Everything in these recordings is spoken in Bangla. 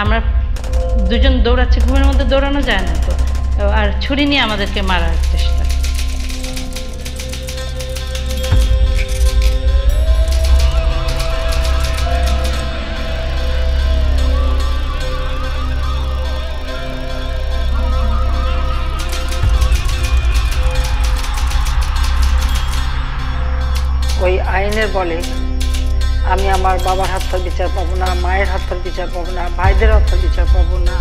আমরা দুজন দৌড়াচ্ছি, ঘুমের মধ্যে দৌড়ানো যায় না তো, আর ছুরি নিয়ে আমাদেরকে মারার চেষ্টা। ওই আইনের বলে আমি আমার বাবার হত্যার বিচার পাবো না, মায়ের হত্যার বিচার পাবো না, ভাইদের হত্যার বিচার পাবো না।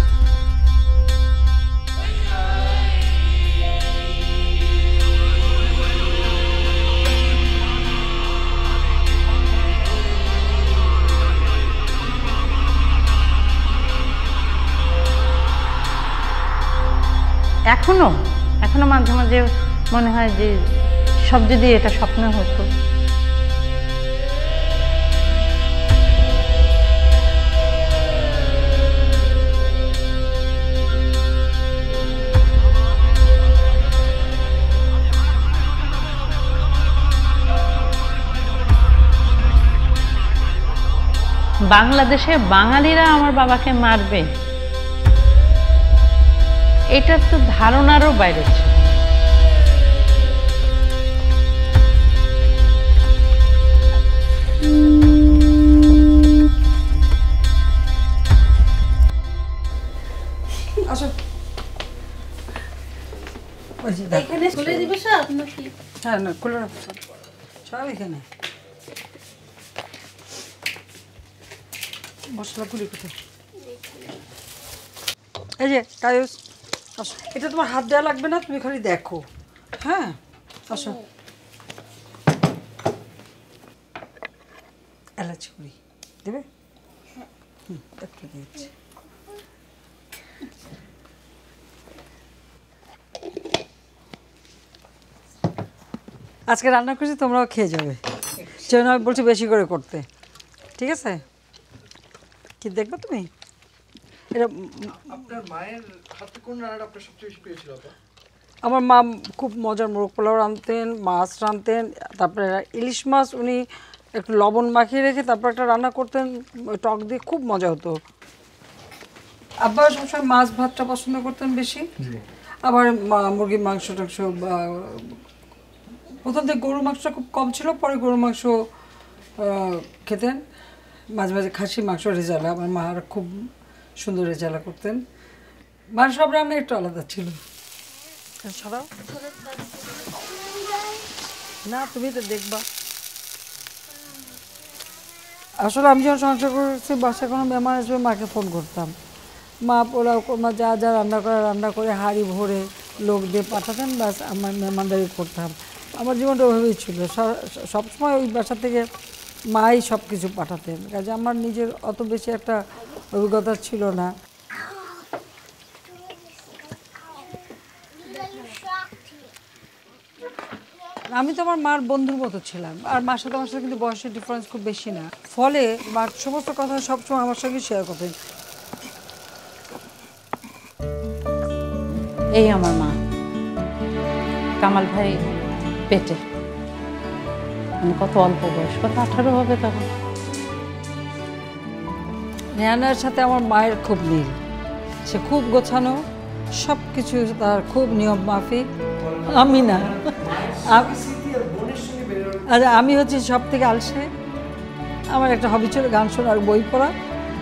এখনো এখনো মাঝে মাঝে মনে হয় যে সব যদি এটা স্বপ্ন হতো। বাংলাদেশে বাঙালিরা আমার বাবাকে মারবে, এটা তো ধারণারও বাইরে ছিল। এখানে খুলে দিবে সব নাকি? হ্যাঁ, না খুলে রাখো সব এখানে। মশলাগুলি কোথায়? এই যে কায়ুস, আসো। এটা তোমার হাত দেওয়া লাগবে না, তুমি খালি দেখো। হ্যাঁ, আসো। এলাচি গুঁড়ি দেবে? একটু দিয়েছি। আজকে রান্না করছি, তোমরাও খেয়ে যাবে। সেজন্য আমি বলছি বেশি করে করতে, ঠিক আছে? কি দেখবে তুমি? এটা আপনার মায়ের হাতে কোন রান্নাটা আপনার সবচেয়ে বেশি প্রিয় ছিল? আমার মা খুব মজার মোরগ পোলাও রাঁধতেন, মাছ রাঁধতেন, তারপরে ইলিশ মাছ উনি একটু লবণ মাখিয়ে রেখে তারপর একটা রান্না করতেন টক দিয়ে, খুব মজা হতো। আব্বা সবসময় মাছ ভাতটা পছন্দ করতেন বেশি, আবার মুরগির মাংস টাংস বা প্রথম থেকে গরুর মাংসটা খুব কম ছিল, পরে গরুর মাংস খেতেন, মাঝে মাঝে খাসির মাংস রেজালা, আমার মার খুব সুন্দর রেজালা করতেন। মার সব রান্না একটু আলাদা ছিল। সরাও না, তুমি তো দেখবা। আসলে আমি যখন সংসার করেছি, বাসায় কোনো মেহমান আসবে মাকে ফোন করতাম, মা পোলাও মা যা যা রান্না করে হাঁড়ি ভরে লোক দিয়ে পাঠাতেন, বাস আমার মেহমানদারি করতাম। আমার জীবনটা ওইভাবেই ছিল, সবসময় ওই বাসা থেকে মাই সব কিছু পাঠাতেন, কাজে আমার নিজের অত বেশি একটা অভিজ্ঞতা ছিল না। আমি তো আমার মার বন্ধুর মতো ছিলাম, আর মার সাথে আমার সাথে কিন্তু বয়সের ডিফারেন্স খুব বেশি না, ফলে মার সমস্ত কথা সবসময় আমার সঙ্গে শেয়ার করতেন। এই আমার মা, কামাল ভাই পেটে, কত অল্প বয়স, কত 18 হবে তখন। নেহানার সাথে আমার মায়ের খুব মিল, সে খুব গোছানো, সব কিছু তার খুব নিয়ম মাফিক। আমি না, আরে আমি হচ্ছে সব থেকে আলসে। আমার একটা হবি ছিল গান শোনা আর বই পড়া,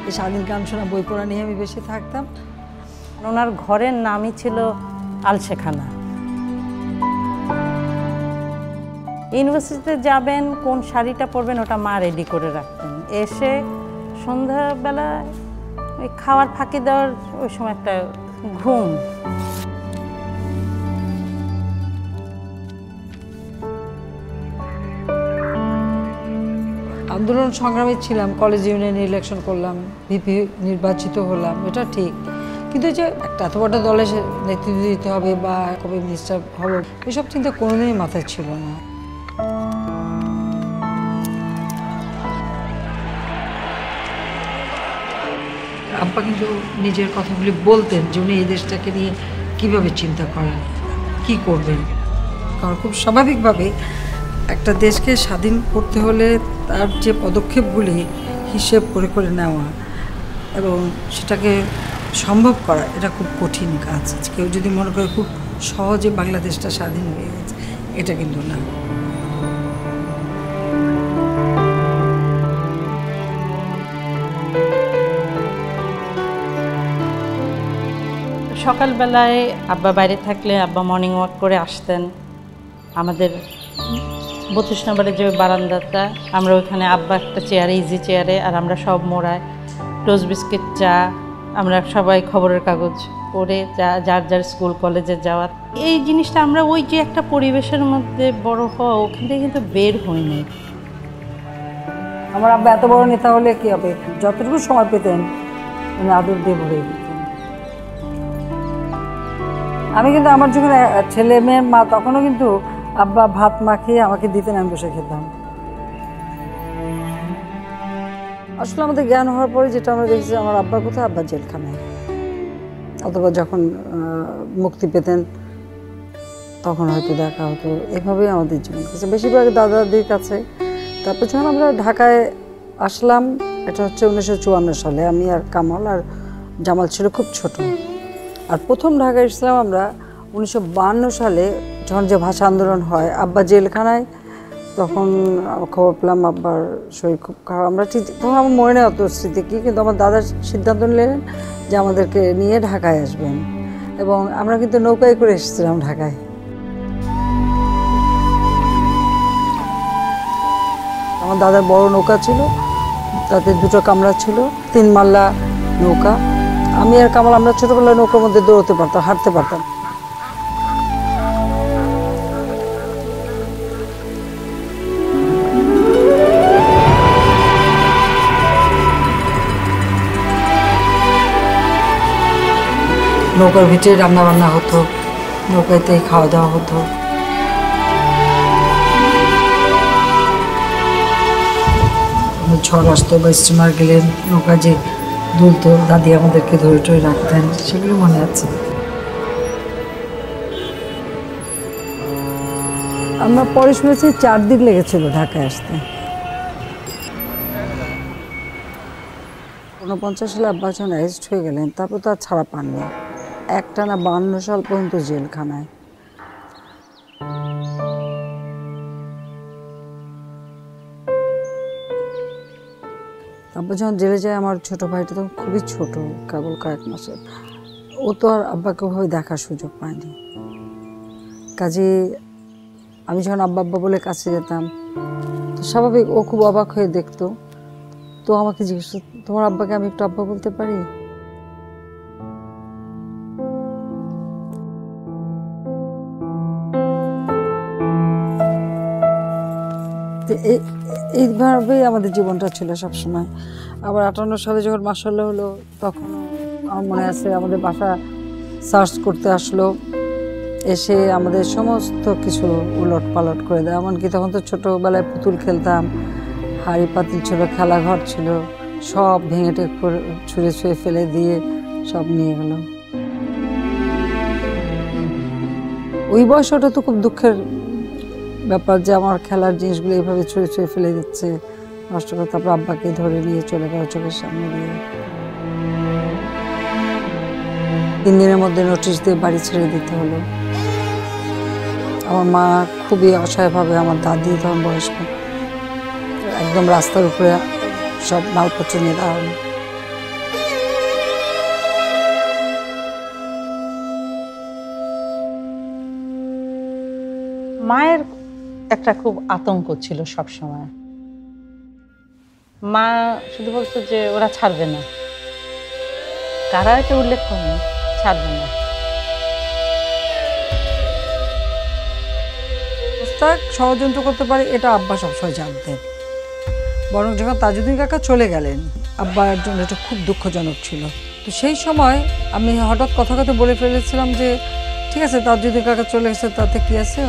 এই স্বাধীন গান শোনা বই পড়া নিয়ে আমি বেশি থাকতাম। ওনার ঘরের নামই ছিল আলসেখানা। ইউনিভার্সিটিতে যাবেন, কোন শাড়িটা পরবেন ওটা মা রেডি করে রাখতেন। এসে সন্ধ্যাবেলা ওই খাওয়ার ফাঁকি দেওয়ার ওই সময় একটা ঘুম। আন্দোলন সংগ্রামী ছিলাম, কলেজ ইউনিয়নে ইলেকশন করলাম, ভিপি নির্বাচিত হলাম, এটা ঠিক, কিন্তু যে একটা এত বড় দলে নেতৃত্ব দিতে হবে বা কবে মিনিস্টার হব, এসব চিন্তা কোনোদিনই মাথায় ছিল না। আব্বা কিন্তু নিজের কথাগুলি বলতেন যে উনি এই দেশটাকে নিয়ে কীভাবে চিন্তা করেন, কি করবেন, কারণ খুব স্বাভাবিকভাবে একটা দেশকে স্বাধীন করতে হলে তার যে পদক্ষেপগুলি হিসেব করে করে নেওয়া, এবং সেটাকে সম্ভব করা এটা খুব কঠিন কাজ। কেউ যদি মনে করে খুব সহজে বাংলাদেশটা স্বাধীন হয়ে গেছে, এটা কিন্তু না। সকালবেলায় আব্বা বাইরে থাকলে আব্বা মর্নিং ওয়াক করে আসতেন। আমাদের 32 নম্বরের যে বারান্দাটা, আমরা ওইখানে আব্বা একটা চেয়ারে, ইজি চেয়ারে, আর আমরা সব মোড়ায় টোস্ট বিস্কিট, চা, আমরা সবাই খবরের কাগজ পড়ে যার যার স্কুল কলেজে যাওয়া, এই জিনিসটা আমরা ওই যে একটা পরিবেশের মধ্যে বড় হওয়া, ওখান থেকে কিন্তু বের হয়নি। আমার আব্বা এত বড় নেতা হলে কি হবে, যতটুকু সময় পেতেন উনি আদর দিয়ে ভরে দিতেন। আমি কিন্তু আমার যখন ছেলে মেয়ে মা, তখনও কিন্তু আব্বা ভাত মাখিয়ে আমাকে দিতেন, আমি বসে খেতাম। আসলে আমাদের জ্ঞান হওয়ার পরে যেটা আমরা দেখছি, আমার আব্বা কোথায়, আব্বা জেলখানায়, অথবা যখন মুক্তি পেতেন তখন হয়তো দেখা হতো। এভাবেই আমাদের জীবন কাছে বেশিরভাগ দাদা দাদির কাছে। তারপর যখন আমরা ঢাকায় আসলাম, এটা হচ্ছে 1954 সালে, আমি আর কামাল আর জামাল ছিল খুব ছোট। আর প্রথম ঢাকায় এসেছিলাম আমরা 1952 সালে, যখন যে ভাষা আন্দোলন হয়, আব্বা জেলখানায়। তখন খবর পেলাম আব্বার শরীর খুব খারাপ। আমরা ঠিক তখন আমার মনে নেই অত স্মৃতি কী, কিন্তু আমার দাদার সিদ্ধান্ত নিলেন যে আমাদেরকে নিয়ে ঢাকায় আসবেন, এবং আমরা কিন্তু নৌকায় করে এসেছিলাম ঢাকায়। আমার দাদার বড় নৌকা ছিল, তাতে 2টো কামরা ছিল, 3 মাল্লা নৌকা। আমি আর কামাল আমরা ছোটবেলায় নৌকার মধ্যে দৌড়তে পারতাম, হাঁটতে পারতাম। নৌকার ভিতরে রান্না বান্না হতো, নৌকাতেই খাওয়া দাওয়া হতো। ঝড় আসতো বা স্টিমার গেলে নৌকা যে দুলতো, দাদি আমাদেরকে ধরে টরে রাখতেন, সেগুলো মনে আছে। আমরা পরে শুনেছি 4 দিন লেগেছিল ঢাকায় আসতে। 49 সালে আব্বা যখন অ্যারেস্ট হয়ে গেলেন, তারপর তো আর ছাড়া পাননি, একটানা 52 সাল পর্যন্ত জেলখানায়। আব্বা যখন জেলে যায়, আমার ছোট ভাইটা তখন খুবই ছোট, কেবল কয়েক মাসের। ও তো আর আব্বাকে ওভাবে দেখার সুযোগ পায়নি। কাজে আমি যখন আব্বা আব্বা বলে কাছে যেতাম, তো স্বাভাবিক ও খুব অবাক হয়ে দেখতো। তো আমাকে জিজ্ঞেস করতো, তোমার আব্বাকে আমি একটু আব্বা বলতে পারি? এইভাবেই আমাদের জীবনটা ছিল সবসময়। আবার 58 সালে যখন মাসাল্লাহ হলো, তখন আমার মনে আছে আমাদের বাসা সার্চ করতে আসলো, এসে আমাদের সমস্ত কিছু উলট পালট করে দেয়। এমনকি তখন তো ছোটোবেলায় পুতুল খেলতাম, হাঁড়ি পাতিল ছিল, খেলাঘর ছিল, সব ভেঙে টেক করে ছুঁড়ে ছুঁড়ে ফেলে দিয়ে সব নিয়ে গেল। ওই বয়সটা তো খুব দুঃখের ব্যাপার যে আমার খেলার জিনিসগুলো এইভাবে ছুঁড়ে ছুঁড়ে ফেলে দিচ্ছে, নষ্ট করে। তারপর আব্বাকে ধরে নিয়ে চলে গেল চোখের সামনে দিয়ে। 3 দিনের মধ্যে নোটিশ দিয়ে বাড়ি ছেড়ে দিতে হলো। আমার মা খুবই অসহায়ভাবে, আমার দাদি তখন বয়স্ক, একদম রাস্তার উপরে সব মালপত্র নিয়ে দাঁড়ানো। মায়ের একটা খুব আতঙ্ক ছিল সব সময়। মা শুধু বলতো যে ওরা ছাড়বে না, কারা এটা উল্লেখ করেনি, ছাড়বে না। মোস্তাক ষড়যন্ত্র করতে পারে এটা আব্বা সবসময় জানতেন। বরং যখন তাজউদ্দিন কাকা চলে গেলেন, আব্বার জন্য এটা খুব দুঃখজনক ছিল। তো সেই সময় আমি হঠাৎ কথা বলে ফেলেছিলাম যে ঠিক আছে, তাজউদ্দিন কাকা চলে গেছে, তাতে কি আছে,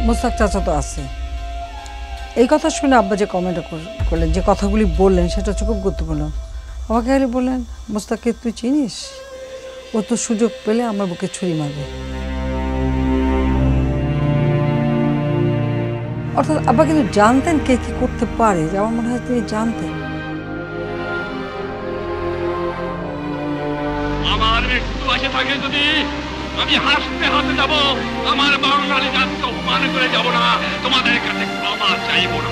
মোস্তাক চাচা তো আছে। এই কথা শুনে আব্বা যে কমেন্ট করলেন, যে কথাগুলি বললেন, সেটা হচ্ছে খুব গুরুত্বপূর্ণ। আমাকে খালি বললেন, মোস্তাককে তুই চিনিস? ও তো সুযোগ পেলে আমার বুকে ছুরি মারবে। অর্থাৎ আব্বা কিন্তু জানতেন কে কি করতে পারে, আমার মনে হয় তিনি জানতেন। পাশে থাকে যদি আমি হাসতে হাসতে যাব, আমার বাঙালি জাতিকে অপমান করে যাব না, তোমাদের কাছে ক্ষমা চাইব না।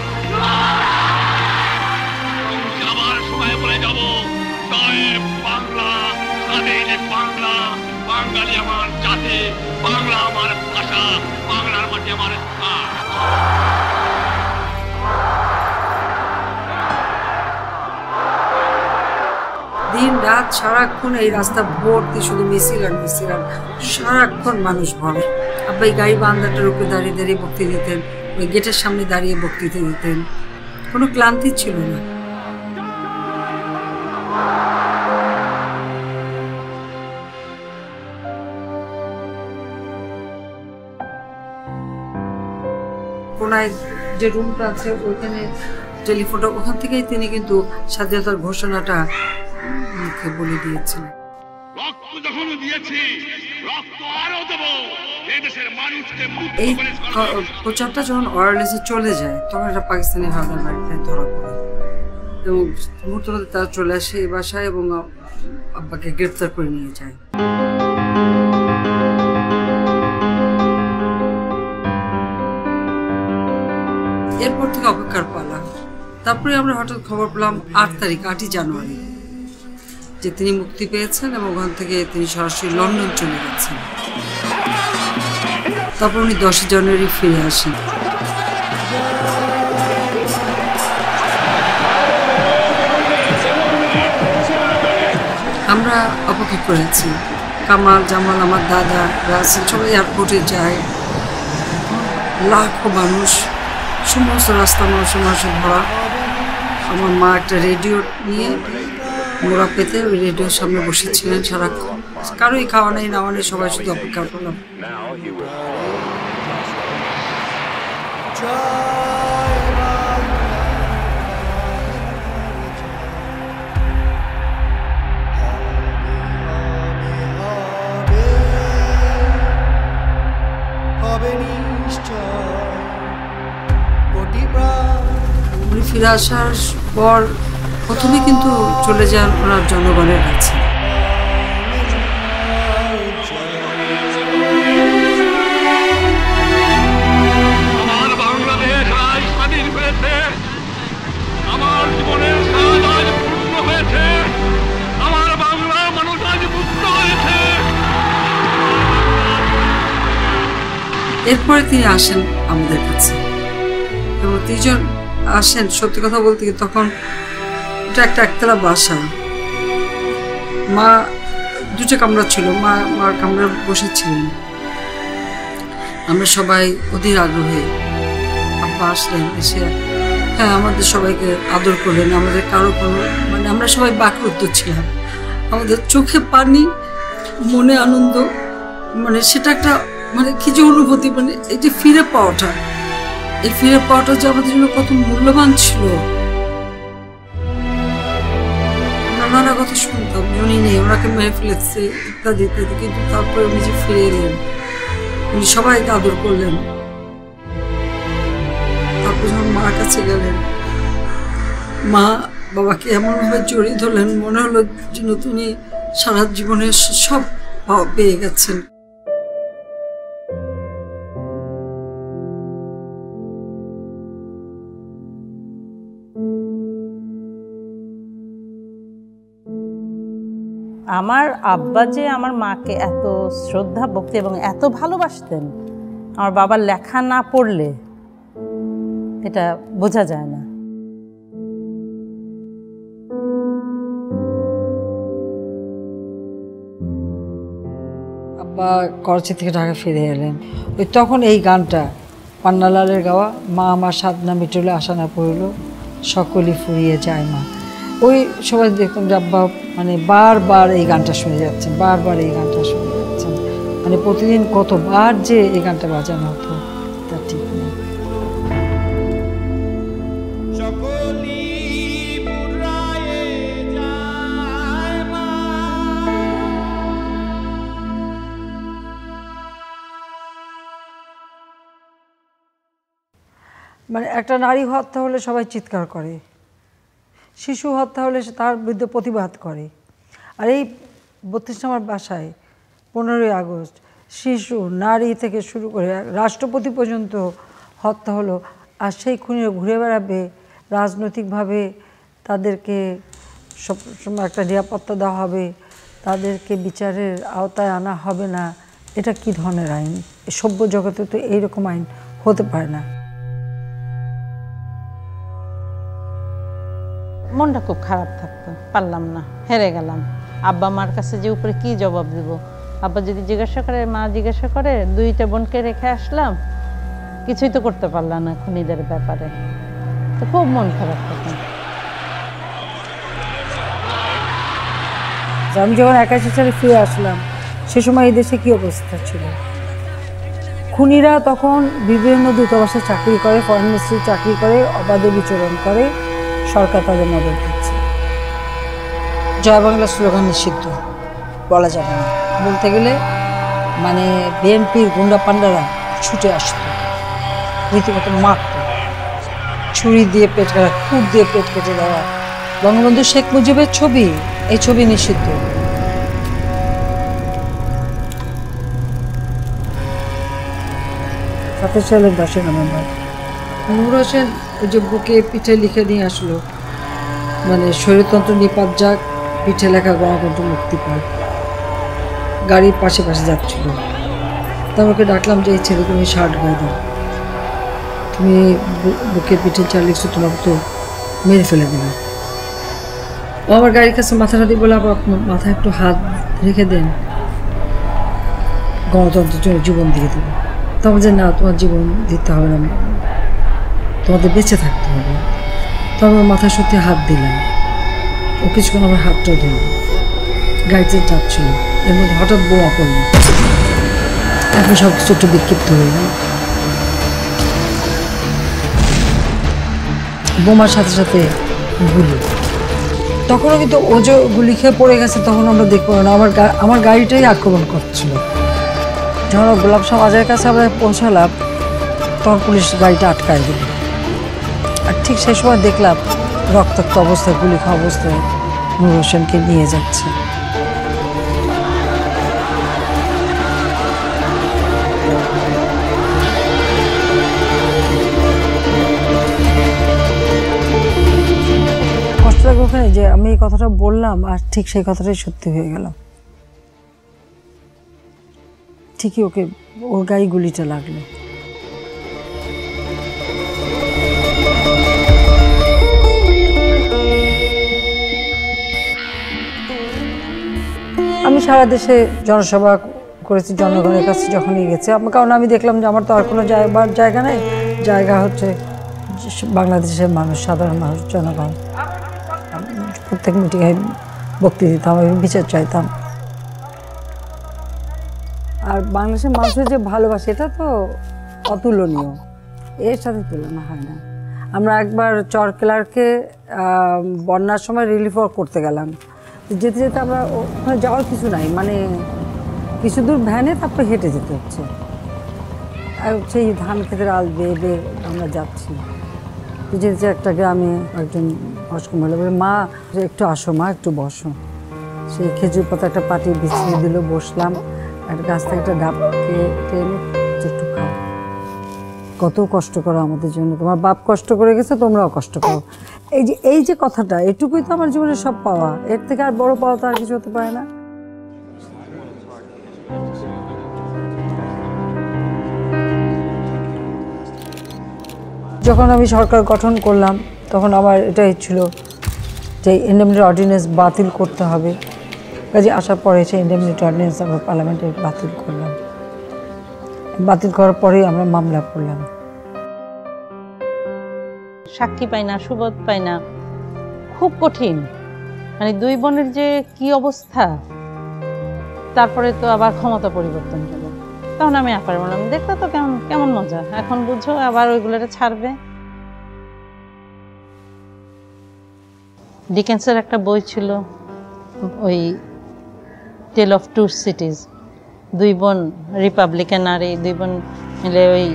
আবার সময় বলে যাব, জয় বাংলা, স্বাধীন বাংলা, বাঙালি আমার জাতি, বাংলা আমার ভাষা, বাংলার মাটি আমার স্থান। দিন রাত সারাক্ষণ এই রাস্তা ভর্তি শুধু মিছিল আর মিছিল আর সারাক্ষণ মানুষ ভরে। আব্বা এই গাড়ি বান্দাটার উপরে দাঁড়িয়ে দাঁড়িয়ে বক্তৃতা দিতেন, ওই গেটের সামনে দাঁড়িয়ে বক্তৃতা দিতেন, কোনো ক্লান্তি ছিল না। কোনায় যে রুমটা আছে ওইখানে টেলিফোনটা, ওখান থেকেই তিনি কিন্তু স্বাধীনতার ঘোষণাটা মুখে বলে দিয়েছিলেন। রক্ত যখন দিয়েছি, রক্ত আরো দেব, এই দেশের মানুষকে মুক্ত এই করে। প্রচারটা যখন ওয়ারলেসে চলে যায় তখন এটা পাকিস্তানি হাওলাদার বাড়িতে ধরা পড়ে এবং মুহূর্ত মধ্যে তারা চলে আসে এই বাসায় এবং আব্বাকে গ্রেফতার করে নিয়ে যায়। এরপর থেকে অপেক্ষার পালা। তারপরে আমরা হঠাৎ খবর পেলাম 8 জানুয়ারি যে তিনি মুক্তি পেয়েছেন এবং ওখান থেকে তিনি সরাসরি লন্ডন চলে গেছেন। তারপর উনি 10 জানুয়ারি ফিরে আসেন। আমরা অপেক্ষা করেছি। কামাল, জামাল, আমার দাদা, রাসেল সবাই এয়ারপোর্টে যায়। লাখো মানুষ, সমস্ত রাস্তা মানুষের ভরা। আমার মা একটা রেডিও নিয়ে মোড়া পেতে ওই রেডিওর সামনে বসেছিলেন সারাক্ষণ। কারোই খাওয়া নেই, নাওয়া নেই, সবাই শুধু অপেক্ষা করলাম। উনি ফিরে আসার পর প্রথমে কিন্তু চলে যান ওনার জনগণের কাছে। আমার বাংলাদেশ আজ স্বাধীন হয়েছে, আমার জীবনের স্বাদ আজ পূর্ণ হয়েছে, আমার বাংলা মানুষ আজ মুক্ত হয়েছে। এরপরে তিনি আসেন আমাদের কাছে এবং তিনজন আসেন। সত্যি কথা বলতে কি তখন এটা একটা একতলা বাসা। মা 2টা কামরা ছিল, মার কামরা বসেছিলেন। আমরা সবাই অধীর আগ্রহে। আব্বা আসলেন, এসে হ্যাঁ আমাদের সবাইকে আদর করলেন। আমাদের কারো কোনো মানে আমরা সবাই বাকরুদ্ধ ছিলাম। আমাদের চোখে পানি, মনে আনন্দ, মানে সেটা একটা মানে কি যে অনুভূতি, মানে এই যে ফিরে পাওয়াটা, এই ফিরে পাওয়াটা যে আমাদের জন্য কত মূল্যবান ছিল। নানা কথা শুনতাম, উনি নেই, ওনাকে মেরে ফেলেছে ইত্যাদি ইত্যাদি, কিন্তু তারপরে উনি যে ফিরে এলেন, উনি সবাইকে আদর করলেন। তারপর যখন মার কাছে গেলেন, মা বাবাকে এমনভাবে জড়িয়ে ধরলেন, মনে হলো যেন তিনি সারা জীবনের সব পেয়ে গেছেন। আমার আব্বা যে আমার মাকে এত শ্রদ্ধা ভক্তি এবং এত ভালোবাসতেন, আমার বাবার লেখা না পড়লে এটা বোঝা যায় না। আব্বা করাচি থেকে ঢাকা ফিরে এলেন, ওই তখন এই গানটা পান্নালালের গাওয়া, মা আমার সাধনা মিটলে আশা না পড়ল, সকলই ফুরিয়ে যায় মা। ওই সবাই দেখতাম যে আব্বা মানে বারবার এই গানটা শুনে যাচ্ছেন, বারবার এই গানটা শুনে যাচ্ছেন, মানে প্রতিদিন কতবার যে এই গানটা বাজানো হতো তা ঠিক নেই। মানে একটা নারী হত্যা হলে সবাই চিৎকার করে, শিশু হত্যা হলে তার বিরুদ্ধে প্রতিবাদ করে। আর এই 32 নম্বর বাসায় 15ই আগস্ট শিশু নারী থেকে শুরু করে রাষ্ট্রপতি পর্যন্ত হত্যা হলো, আর সেই খুনিরা ঘুরে বেড়াবে রাজনৈতিকভাবে, তাদেরকে সবসময় একটা নিরাপত্তা দেওয়া হবে, তাদেরকে বিচারের আওতায় আনা হবে না। এটা কি ধরনের আইন? সভ্য জগতে তো এইরকম আইন হতে পারে না। মনটা খুব খারাপ থাকতো, পারলাম না, হেরে গেলাম। আব্বা মার কাছে যে উপরে কি জবাব দেব? আব্বা যদি জিজ্ঞাসা করে, মা জিজ্ঞাসা করে, 2টা বোনকে রেখে আসলাম, কিছুই তো করতে পারলাম না খুনিদের ব্যাপারে। তো খুব মন খারাপ তখন। আমি যখন 81 সালে ফিরে আসলাম, সে সময় এই দেশে কি অবস্থা ছিল? খুনিরা তখন বিভিন্ন দূতাবাসে চাকরি করে, ফরেন মিনিস্ট্রি চাকরি করে, অবাধে বিচরণ করে, সরকার তাদের মদত দিচ্ছে। জয় বাংলা স্লোগান নিষিদ্ধ, বলা যাবে না। বলতে গেলে মানে বিএনপির গুন্ডা পান্ডারা ছুটে আসতো, রীতিমতো মারত, ছুরি দিয়ে পেট কাটা, খুঁট দিয়ে পেট কেটে দেওয়া। বঙ্গবন্ধু শেখ মুজিবের ছবি, এই ছবি নিষিদ্ধ। সালের 10 নভেম্বর নূর হোসেন ওই যে বুকে পিঠে লিখে নিয়ে আসলো, মানে স্বৈরতন্ত্র নিপাত যাক, পিঠে লেখা গণতন্ত্র মুক্তি পাক। গাড়ির পাশে পাশে যাচ্ছিল, তা আমাকে ডাকলাম যে এই ছেলেকে তুমি শার্ট গায়ে দাও, তুমি বুকে পিঠে যা লিখছো তোমাকে তো মেরে ফেলে দিলাম। ও আমার গাড়ির কাছে মাথাটা দিয়ে বলে, আবার মাথায় একটু হাত রেখে দেন, গণতন্ত্রের জন্য জীবন দিয়ে দেবো। তখন যে না, তোমার জীবন দিতে হবে না, তোমাদের বেঁচে থাকতে হবে। তো আমার মাথায় সত্যি হাত দিলাম, ও কিছুক্ষণ আমার হাতটাও ধরল। গাড়িতে যাচ্ছিল, এর মধ্যে হঠাৎ বোমা পড়ল। এখন সব কিছু একটু বিক্ষিপ্ত হয়ে গেল। বোমার সাথে সাথে গুলি। তখনও কিন্তু ও যে গুলি খেয়ে পড়ে গেছে, তখন আমরা দেখবো না। আমার গাড়িটাই আক্রমণ করছিল। যখন গোলাপ শাহ বাজারের কাছে আমরা পৌঁছালাম, তখন পুলিশ গাড়িটা আটকায় দিল। আর ঠিক সেই সময় দেখলাম রক্তাক্ত অবস্থায়, গুলি খাওয়া অবস্থায় নূর হোসেনকে নিয়ে যাচ্ছে। কষ্ট লাগে ওখানে যে আমি এই কথাটা বললাম, আর ঠিক সেই কথাটাই সত্যি হয়ে গেল। ঠিকই ওকে, ওর গায়ে গুলিটা লাগলো। আমি সারা দেশে জনসভা করেছি, জনগণের কাছে যখনই গেছি, কারণ আমি দেখলাম যে আমার তো আর কোনো জায়গা নেই, জায়গা হচ্ছে বাংলাদেশের মানুষ, সাধারণ মানুষ, জনগণ। প্রত্যেক মিটিংয়ে বক্তৃতা দিতাম, আমি বিচার চাইতাম। আর বাংলাদেশের মানুষের যে ভালোবাসা, এটা তো অতুলনীয়, এর সাথে তুলনা হয় না। আমরা একবার চরকেলারকে বন্যার সময় রিলিফ ওয়ার্ক করতে গেলাম। যেতে যেতে আমরা ওখানে যাওয়ার কিছু নাই, মানে কিছু দূর ভ্যানে, তারপরে হেঁটে যেতে হচ্ছে। আর সেই ধান খেতের আল বেয়ে বেয়ে আমরা যাচ্ছি। যেতে একটা গ্রামে একজন বয়স্ক মহিলা বলে, মা একটু আসো, মা একটু বসো। সেই খেজুর পাতা একটা পাটি বিছিয়ে দিল, বসলাম। একটা গাছ থেকে একটা ডাব টেনে একটু খাও। কত কষ্ট করো আমাদের জন্য, তোমার বাপ কষ্ট করে গেছে, তোমরাও কষ্ট করো। এই যে কথাটা, এটুকুই তো আমার জীবনের সব পাওয়া। এর থেকে আর বড় পাওয়া তো আর কিছু হতে পারে না। যখন আমি সরকার গঠন করলাম, তখন আমার এটাই ছিল যে ইন্ডেমনিটি অর্ডিন্যান্স বাতিল করতে হবে। কাজে আসার পরে সেই ইন্ডেমনিটি অর্ডিন্যান্স আমরা পার্লামেন্টে বাতিল করলাম। বাতিল করার পরেই আমরা মামলা করলাম। সাক্ষী পাই না, সুবোধ পাই না, খুব কঠিন। মানে 2 বোনের যে কি অবস্থা, তারপরে তো আবার ক্ষমতা পরিবর্তন হলো। তখন আমি আপার বললাম, দেখতে তো কেমন কেমন মজা, এখন বুঝো, আবার ওইগুলোটা ছাড়বে। ডিকেন্সের একটা বই ছিল, ওই টেল অফ 2 সিটিজ। 2 বোন রিপাবলিকান, আর এই 2 বোন মিলে ওই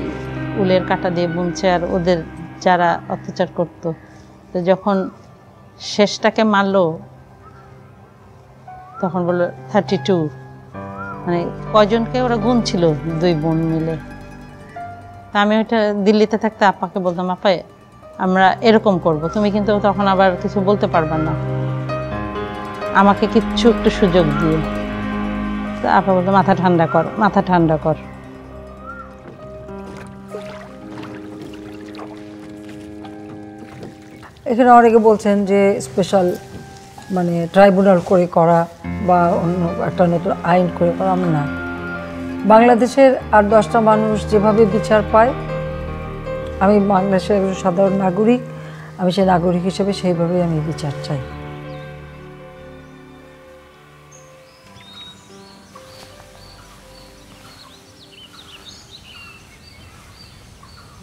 উলের কাঁটা দিয়ে বুনছে, আর ওদের যারা অত্যাচার করত। তো যখন শেষটাকে মারলো, তখন বললো 32, মানে কয়জনকে ওরা গুনছিল 2 বোন মিলে। তা আমি ওইটা দিল্লিতে থাকতে আপাকে বলতাম, আপা আমরা এরকম করব, তুমি কিন্তু তখন আবার কিছু বলতে পারবা না, আমাকে কিচ্ছু একটু সুযোগ দিয়ে। তা আপা বলতো মাথা ঠান্ডা কর, মাথা ঠান্ডা কর। এখানে অনেকে বলছেন যে স্পেশাল মানে ট্রাইব্যুনাল করে করা বা অন্য একটা নতুন আইন করে করা, আমি না। বাংলাদেশের 8-10টা মানুষ যেভাবে বিচার পায়, আমি বাংলাদেশের একজন সাধারণ নাগরিক, আমি সেই নাগরিক হিসেবে সেইভাবেই আমি বিচার চাই।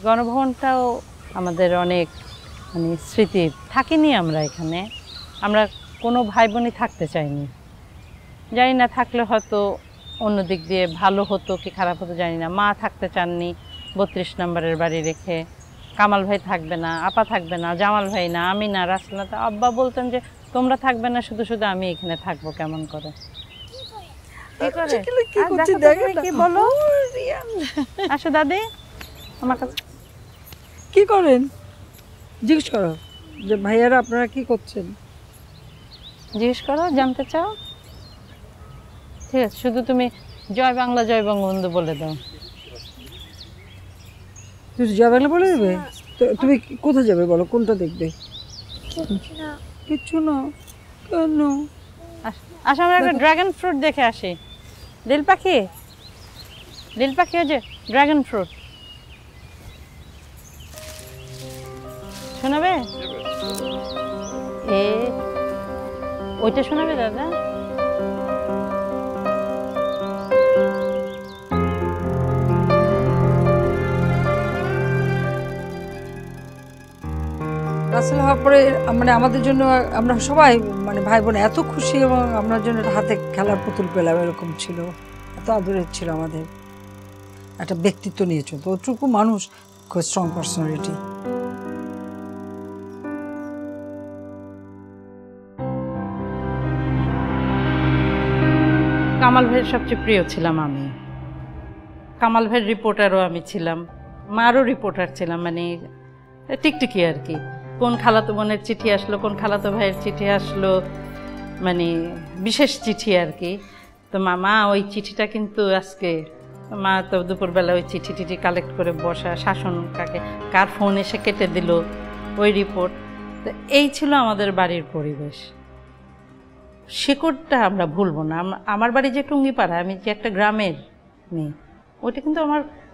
গণভবনটাও আমাদের অনেক মানে স্মৃতি। থাকিনি আমরা এখানে, আমরা কোনো ভাই বোনই থাকতে চাইনি। জানি না থাকলে হয়তো অন্য দিক দিয়ে ভালো হতো কি খারাপ হতো জানি না। মা থাকতে চাননি 32 নম্বরের বাড়ি রেখে, কামাল ভাই থাকবে না, আপা থাকবে না, জামাল ভাই না, আমি না, রাসেল না। আব্বা বলতেন যে তোমরা থাকবে না, শুধু শুধু আমি এখানে থাকবো কেমন করে। কি বলো, আসো দাদি আমার কাছে। কি করেন জিজ্ঞেস করো যে ভাইয়ারা আপনারা কি করছেন, জিজ্ঞেস করো, জানতে চাও? ঠিক আছে, শুধু তুমি জয় বাংলা জয় বঙ্গবন্ধু বলে দাও। তুমি জয় বাংলা বলে দেবে? তুমি কোথায় যাবে বলো, কোনটা দেখবে? কিচ্ছু না। কেন? আসো আমরা একটা ড্রাগন ফ্রুট দেখে আসি। নীল পাখি, নীল পাখি, ওই যে ড্রাগন ফ্রুট শোনাবে? ওইটা শোনাবে দাদা? রাসেল হওয়ার পরে মানে আমাদের জন্য আমরা সবাই মানে ভাই বোন এত খুশি, এবং আপনার জন্য হাতে খেলার পুতুল পেলাম, এরকম ছিল, এত আদরের ছিল আমাদের। একটা ব্যক্তিত্ব নিয়ে চলতো, ওটুকু মানুষ, খুব স্ট্রং পার্সোনালিটি। কামাল ভাইয়ের সবচেয়ে প্রিয় ছিলাম আমি। কামাল ভাইয়ের রিপোর্টারও আমি ছিলাম, মারও রিপোর্টার ছিলাম, মানে টিকটিকি আর কি। কোন খালাতো বোনের চিঠি আসলো, কোন খালাতো ভাইয়ের চিঠি আসলো, মানে বিশেষ চিঠি আর কি। তো মা ওই চিঠিটা কিন্তু আজকে, মা তো দুপুরবেলা ওই চিঠি টিঠি কালেক্ট করে বসা, শাসন কাকে কার ফোন এসে কেটে দিল, ওই রিপোর্ট। তো এই ছিল আমাদের বাড়ির পরিবেশ। শিকড়টা আমরা ভুলবো না। আমার বাড়ি যে টুঙ্গিপাড়া, আমি যে একটা গ্রামের মেয়ে, ওইটা কিন্তু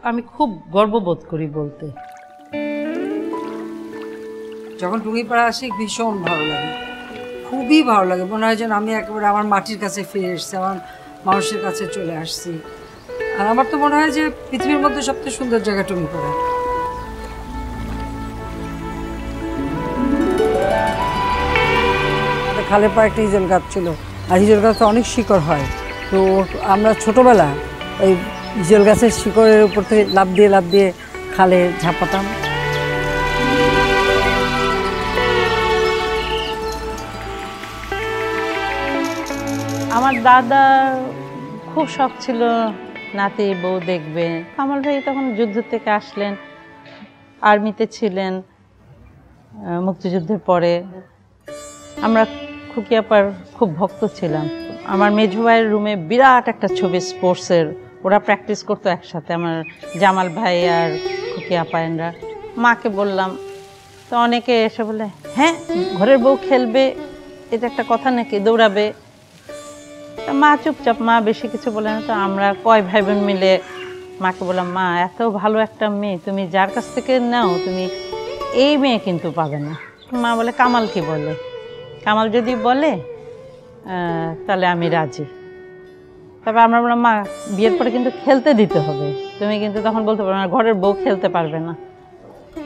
আমি খুব গর্ববোধ করি বলতে। যখন টুঙ্গিপাড়া আসি ভীষণ ভালো লাগে, খুবই ভালো লাগে, মনে হয় যেন আমি একেবারে আমার মাটির কাছে ফিরে এসেছি, আমার মানুষের কাছে চলে আসছি। আর আমার তো মনে হয় যে পৃথিবীর মধ্যে সবচেয়ে সুন্দর জায়গা টুঙ্গিপাড়া। খালের পাড়ে একটা হিজল গাছ ছিল, আর হিজল গাছে অনেক শিকড় হয়। তো আমরা ছোটোবেলা ওই হিজল গাছের শিকড়ের উপর থেকে লাফ দিয়ে খালে ঝাঁপাতাম। আমার দাদা খুব শখ ছিল নাতি বউ দেখবে। কামাল ভাই তখন যুদ্ধ থেকে আসলেন, আর্মিতে ছিলেন, মুক্তিযুদ্ধের পরে। আমরা খুকিয়াপার খুব ভক্ত ছিলাম। আমার মেজো ভাইয়ের রুমে বিরাট একটা ছবি স্পোর্টসের, ওরা প্র্যাকটিস করতো একসাথে, আমার জামাল ভাই আর খুকিয়াপায়নরা। মাকে বললাম, তো অনেকে এসে বলে হ্যাঁ ঘরের বউ খেলবে, এটা একটা কথা নাকি, দৌড়াবে। মা চুপচাপ, মা বেশি কিছু বলে না। তো আমরা কয় ভাই বোন মিলে মাকে বললাম, মা এত ভালো একটা মেয়ে তুমি যার কাছ থেকে নাও, তুমি এই মেয়ে কিন্তু পাবে না। মা বলে কামাল কি বলে, কামাল যদি বলে তাহলে আমি রাজি। তবে আমরা বললাম, মা বিয়ের পরে কিন্তু খেলতে দিতে হবে, তুমি কিন্তু তখন বলতে পারবে না ঘরের বউ খেলতে পারবে না।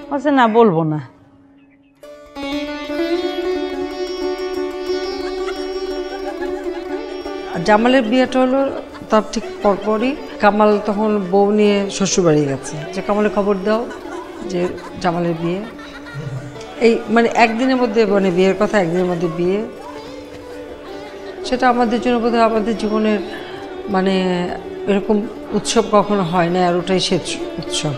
বলছে না বলবো না। জামালের বিয়েটা হলো তার ঠিক পরপরই কামাল তখন বউ নিয়ে শ্বশুরবাড়ি গেছে, যে কামালের খবর দাও যে জামালের বিয়ে। এই মানে একদিনের মধ্যে, মানে বিয়ের কথা একদিনের মধ্যে বিয়ে, সেটা আমাদের জন্য বোধহয় আমাদের জীবনের মানে এরকম উৎসব কখনো হয় না, আর ওটাই শেষ উৎসব।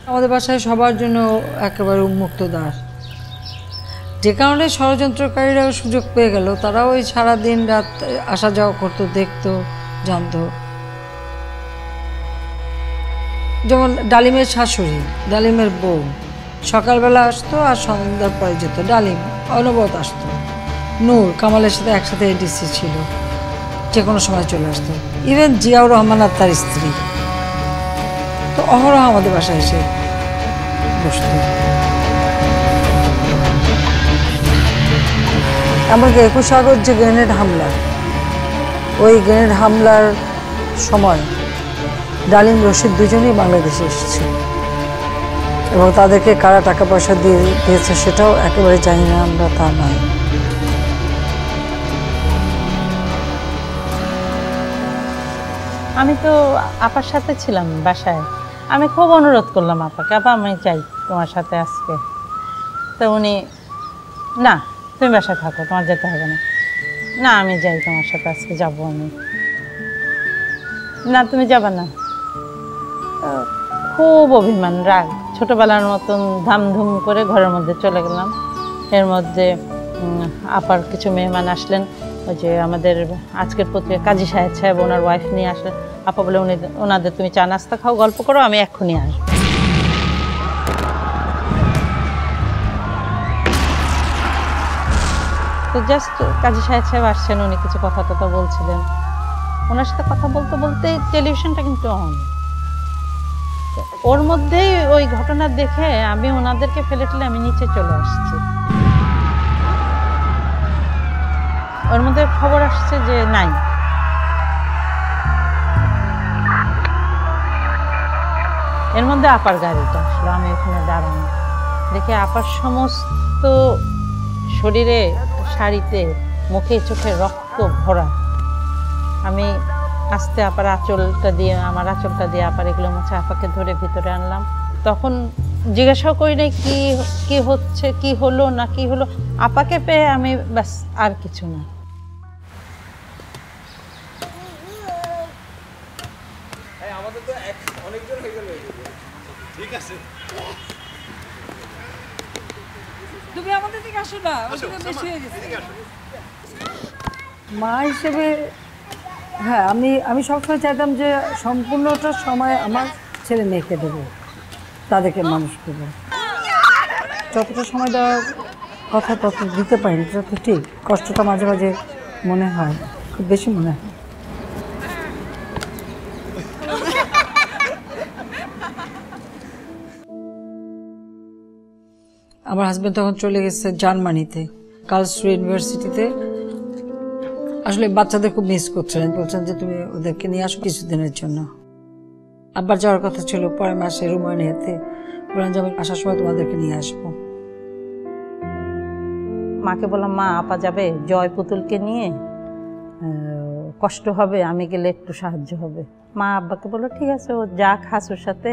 আমাদের বাসায় সবার জন্য একেবারে উন্মুক্ত দ্বার, যে কারণে ষড়যন্ত্রকারীরাও সুযোগ পেয়ে গেল, তারাও ওই সারাদিন রাত আসা যাওয়া করতো, দেখতো, জানতো। যেমন ডালিমের শাশুড়ি, ডালিমের বউ সকালবেলা আসতো আর সন্ধ্যার পরে যেত, ডালিম অনবরত আসতো। নূর কামালের সাথে একসাথে এডিসি ছিল, যে কোনো সময় চলে আসতো। ইভেন জিয়াউর রহমান আর তার স্ত্রী তো অহরহ আমাদের বাসায় এসে বসত। এমনকি 21 আগস্ট যে গ্রেনেড হামলা, ওই গ্রেনেড হামলার সময় ডালিম রশিদ দুজনেই বাংলাদেশে এসেছে, এবং তাদেরকে কারা টাকা পয়সা দিয়েছে সেটাও একেবারে জানি না আমরা, তা নয়। আমি তো আপার সাথে ছিলাম বাসায়, আমি খুব অনুরোধ করলাম আপাকে, আপা আমি চাই তোমার সাথে আজকে। তো উনি, না তুমি বাসায় থাকো, তোমার যেতে হবে না। না আমি যাই তোমার সাথে আজকে, যাবো আমি। না তুমি যাবে না। খুব অভিমান, রাগ, ছোটবেলার মতন ধামধুম করে ঘরের মধ্যে চলে গেলাম। এর মধ্যে আপার কিছু মেহমান আসলেন, ওই যে আমাদের আজকের পত্রিকা কাজী সাহেব ওনার ওয়াইফ নিয়ে আসলেন। আপা বলে ওনাদের তুমি চা নাস্তা খাও, গল্প করো, আমি এক্ষুনি আসবো। তো জাস্ট কাজী সাহেব আসছেন, উনি কিছু কথা টথা বলছিলেন। ওনার সাথে কথা বলতে বলতে টেলিভিশনটা কিন্তু অন, ওর মধ্যেই ওই ঘটনা দেখে আমি ওনাদেরকে ফেলে ঠেলে আমি নিচে চলে আসছি। ওর মধ্যে খবর আসছে যে নাই। এর মধ্যে আপার গাড়িটা আসলো, আমি ওখানে দাঁড়ানো দেখে আপার সমস্ত শরীরে, শাড়িতে, মুখে চোখে রক্ত ভরা। আমি আস্তে আপার আঁচলটা দিয়ে, আমার আঁচলটা দিয়ে আপার এগুলো মুছে আপাকে ধরে ভিতরে আনলাম। তখন জিজ্ঞাসাও করি নাই কি হচ্ছে, কি হলো না কি হলো। আপাকে পেয়ে আমি ব্যাস, আর কিছু না। তুমি আমাদের দিকে আসো না, বেশি হয়ে গেছে। মা হিসেবে হ্যাঁ, আমি সবসময় চাইতাম যে সম্পূর্ণটা সময় আমার ছেলে মেয়েকে দেবো, তাদেরকে মানুষ করবো। যতটা সময় দেওয়ার কথা তত দিতে পারিনি, সেটা তো ঠিক। কষ্টটা মাঝে মাঝে মনে হয়, খুব বেশি মনে হয়। আমার হাজব্যান্ড তখন চলে গেছে জার্মানিতে, কার্লসরুহে ইউনিভার্সিটিতে। আসলে বাচ্চাদের খুব মিস করছিলেন, বলছেন যে তুমি ওদেরকে নিয়ে আসো কিছুদিনের জন্য। আবার যাওয়ার কথা ছিল পরের মাসে রোমানিয়াতে, বললেন যে আমি আসার সময় তোমাদেরকে নিয়ে আসবো। মাকে বললাম, মা আপা যাবে জয় পুতুলকে নিয়ে, কষ্ট হবে, আমি গেলে একটু সাহায্য হবে। মা আব্বাকে বললো ঠিক আছে, ও যাক হাসুর সাথে,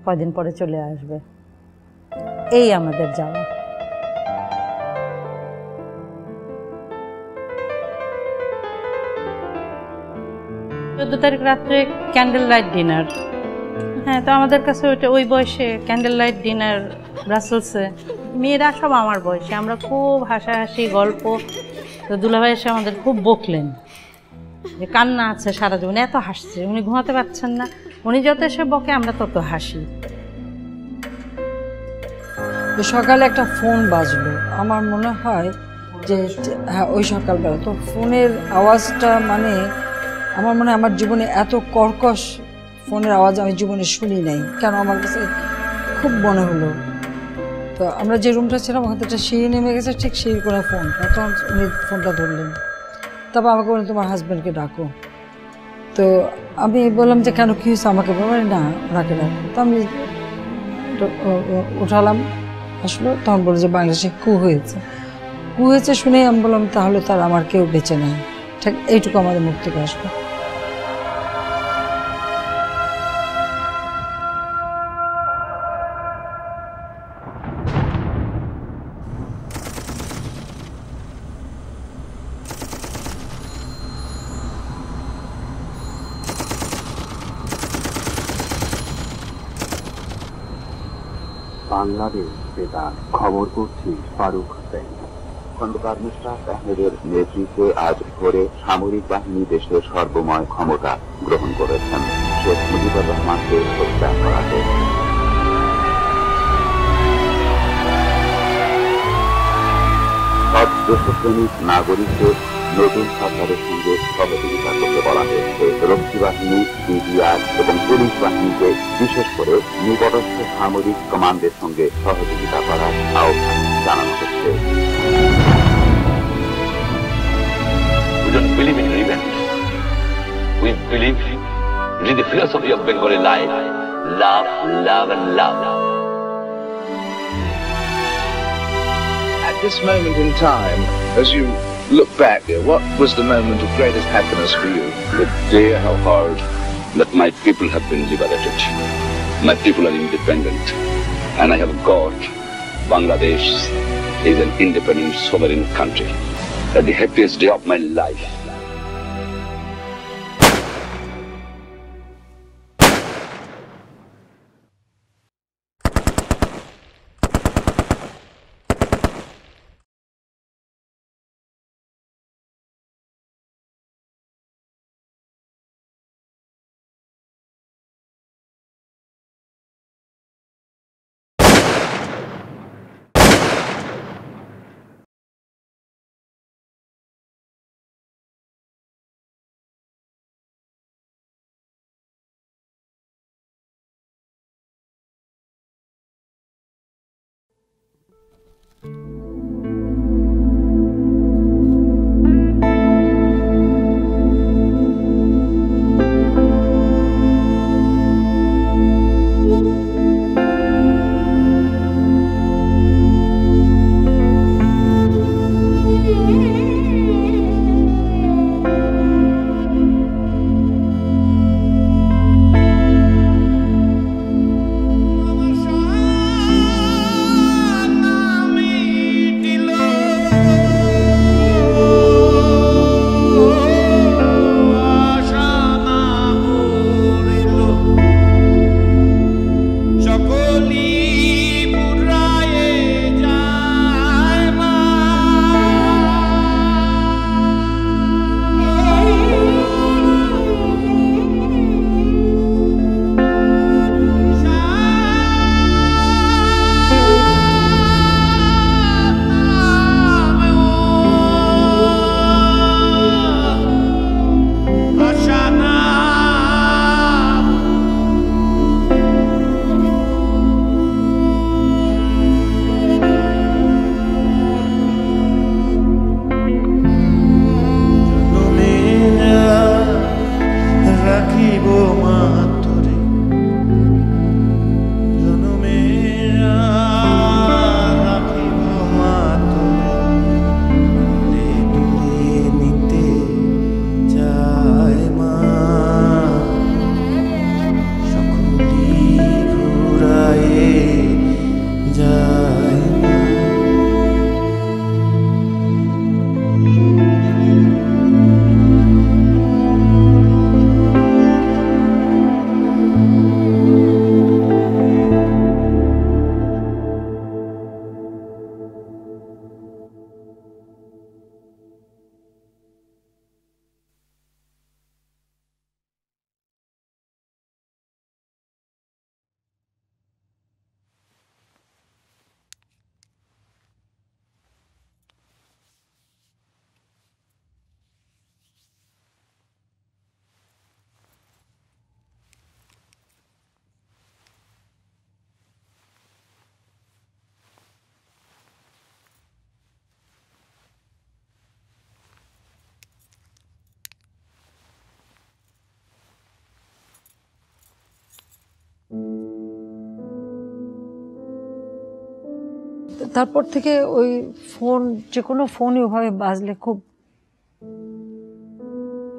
কয়দিন পরে চলে আসবে। এই আমাদের যাওয়া। 14 তারিখ রাত্রে ক্যান্ডেল লাইট ডিনার। হ্যাঁ, তো আমাদের কাছে ওইটা, ওই বয়সে ক্যান্ডেল লাইট ডিনার ব্রাসেলসে, মেয়েরা সব আমার বয়সে, আমরা খুব হাসাহাসি গল্প। তো দুলাভাই এসে আমাদের খুব বকলেন যে কান্না আছে সারা জীবন, এত হাসছে, উনি ঘুমাতে পারছেন না। উনি যত এসে বকে আমরা তত হাসি। তো সকালে একটা ফোন বাজলো, আমার মনে হয় যে হ্যাঁ ওই সকালবেলা। তো ফোনের আওয়াজটা মানে আমার মনে হয় আমার জীবনে এত কর্কশ ফোনের আওয়াজ আমি জীবনে শুনি নাই, কেন আমার কাছে খুব মনে হলো। তো আমরা যে রুমটা ছিলাম ওখান থেকে সিঁড়ি নেমে গেছে, ঠিক সিঁড়ি করে ফোন, তখন উনি ফোনটা ধরলেন। তারপর আমাকে বললেন তোমার হাজব্যান্ডকে ডাকো। তো আমি বললাম যে কেন, কী হয়েছে আমাকে বললেন, না ওনাকে ডাকো। তো আমি উঠালাম, আসলো, তখন বললো যে বাংলাদেশে কু হয়েছে শুনে আমি বললাম তাহলে তার আমার কেউ বেঁচে নেই, ঠিক এইটুকু আমাদের মুখ থেকে আসবে। বাংলাদেশ বেতার খবর করছি ফারুক হোসেন। খন্দকার মুশতাক আহমেদের নেতৃত্বে আজ ভোরে সামরিক বাহিনী দেশের সর্বময় ক্ষমতা গ্রহণ করেছেন। শেখ মুজিবুর রহমানকে হত্যা করা হয়েছে। সব দেশপ্রেমিক নাগরিকদের নতুন সরকারের সঙ্গে সহযোগিতা করতে বলা হয়েছে। রক্ষী বাহিনী, বিডিআর এবং পুলিশ বাহিনীকে বিশেষ করে নিকটস্থ সামরিক কমান্ডের সঙ্গে সহযোগিতা করার আহ্বান জানানো হচ্ছে। We don't believe in revenge. We believe in the philosophy of Bengali life. Love, love and love. At this moment in time, as you look back, what was the moment of greatest happiness for you? The day I have heard that my people have been liberated. My people are independent. And I have got Bangladesh is an independent, sovereign country. That's the happiest day of my life. তারপর থেকে ওই ফোন, যে কোনো ফোনই ওভাবে বাজলে খুব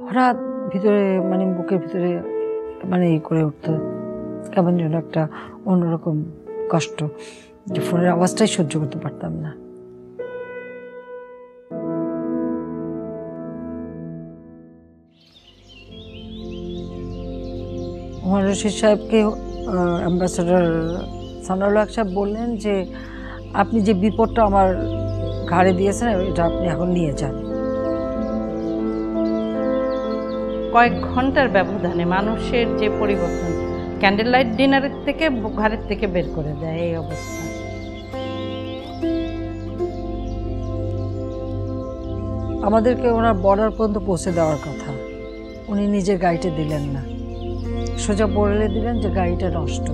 হঠাৎ ভিতরে মানে বুকের ভিতরে মানে ই করে উঠতো, কেমন যেন একটা অন্যরকম কষ্ট, যে ফোনের আওয়াজটাই সহ্য করতে পারতাম না। ওমর রশিদ সাহেবকে অ্যাম্বাসেডর সানাউল হক সাহেব বললেন যে আপনি যে বিপদটা আমার ঘাড়ে দিয়েছেন এটা আপনি এখন নিয়ে যান। কয়েক ঘন্টার ব্যবধানে মানুষের যে পরিবর্তন, ক্যান্ডেল লাইট ডিনারের থেকে ঘরের থেকে বের করে দেয় এই অবস্থা। আমাদেরকে ওনার বর্ডার পর্যন্ত পৌঁছে দেওয়ার কথা, উনি নিজের গাড়িটা দিলেন না, সোজা বলে দিলেন যে গাড়িটা নষ্ট।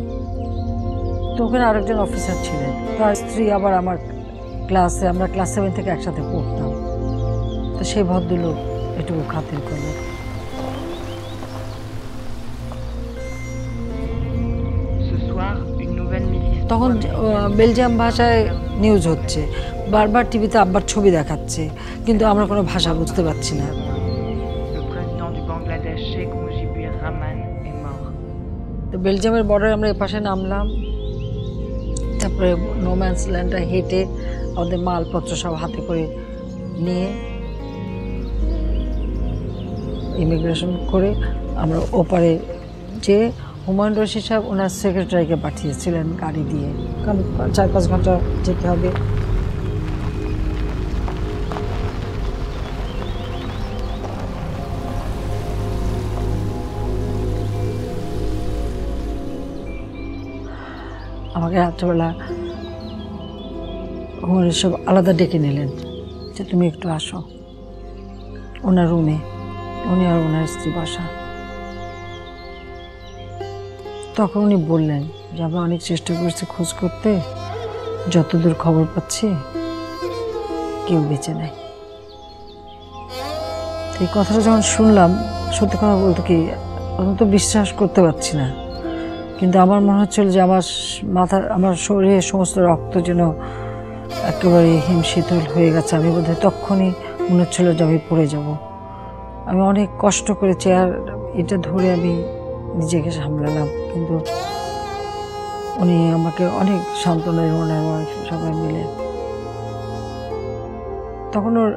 তো ওখানে আরেকজন অফিসার ছিলেন, তার স্ত্রী আবার আমার ক্লাসে, আমরা ক্লাস 7 থেকে একসাথে পড়তাম, তো সেই ভদ্রলোক এটুকু খাতির করলেন। তখন বেলজিয়াম ভাষায় নিউজ হচ্ছে, বারবার টিভিতে আব্বার ছবি দেখাচ্ছে, কিন্তু আমরা কোনো ভাষা বুঝতে পারছি না। তো বেলজিয়ামের বর্ডারে আমরা এপাশে নামলাম, তারপরে নোম্যান্স ল্যান্ডটা হেঁটে আমাদের মালপত্র সব হাতে করে নিয়ে ইমিগ্রেশন করে আমরা ওপারে যে হুমায়ুন রশিদ সাহেব ওনার সেক্রেটারিকে পাঠিয়েছিলেন গাড়ি দিয়ে, কারণ 4-5 ঘন্টা যেতে হবে। আমাকে রাত্রেবেলা হুমায়ুন সব আলাদা ডেকে নিলেন যে তুমি একটু আসো ওনার রুমে, উনি আর ওনার স্ত্রী বসা। তখন উনি বললেন যে আমরা অনেক চেষ্টা করছি খোঁজ করতে, যতদূর খবর পাচ্ছি কেউ বেঁচে নাই। এই কথাটা যখন শুনলাম, সত্যি কথা বলতে কি আমি তো বিশ্বাস করতে পারছি না, কিন্তু আমার মনে হচ্ছিল যে আমার শরীরে সমস্ত রক্ত যেন একেবারে হিমশীতল হয়ে গেছে। আমি বোধহয় তখনই মনে হচ্ছিল যে আমি পড়ে যাব। আমি অনেক কষ্ট করে চেয়ার এটা ধরে আমি নিজেকে সামলালাম, কিন্তু উনি আমাকে অনেক সান্ত্বনা দিলেন, ওনার ওয়াইফ সবাই মিলে। তখন ওর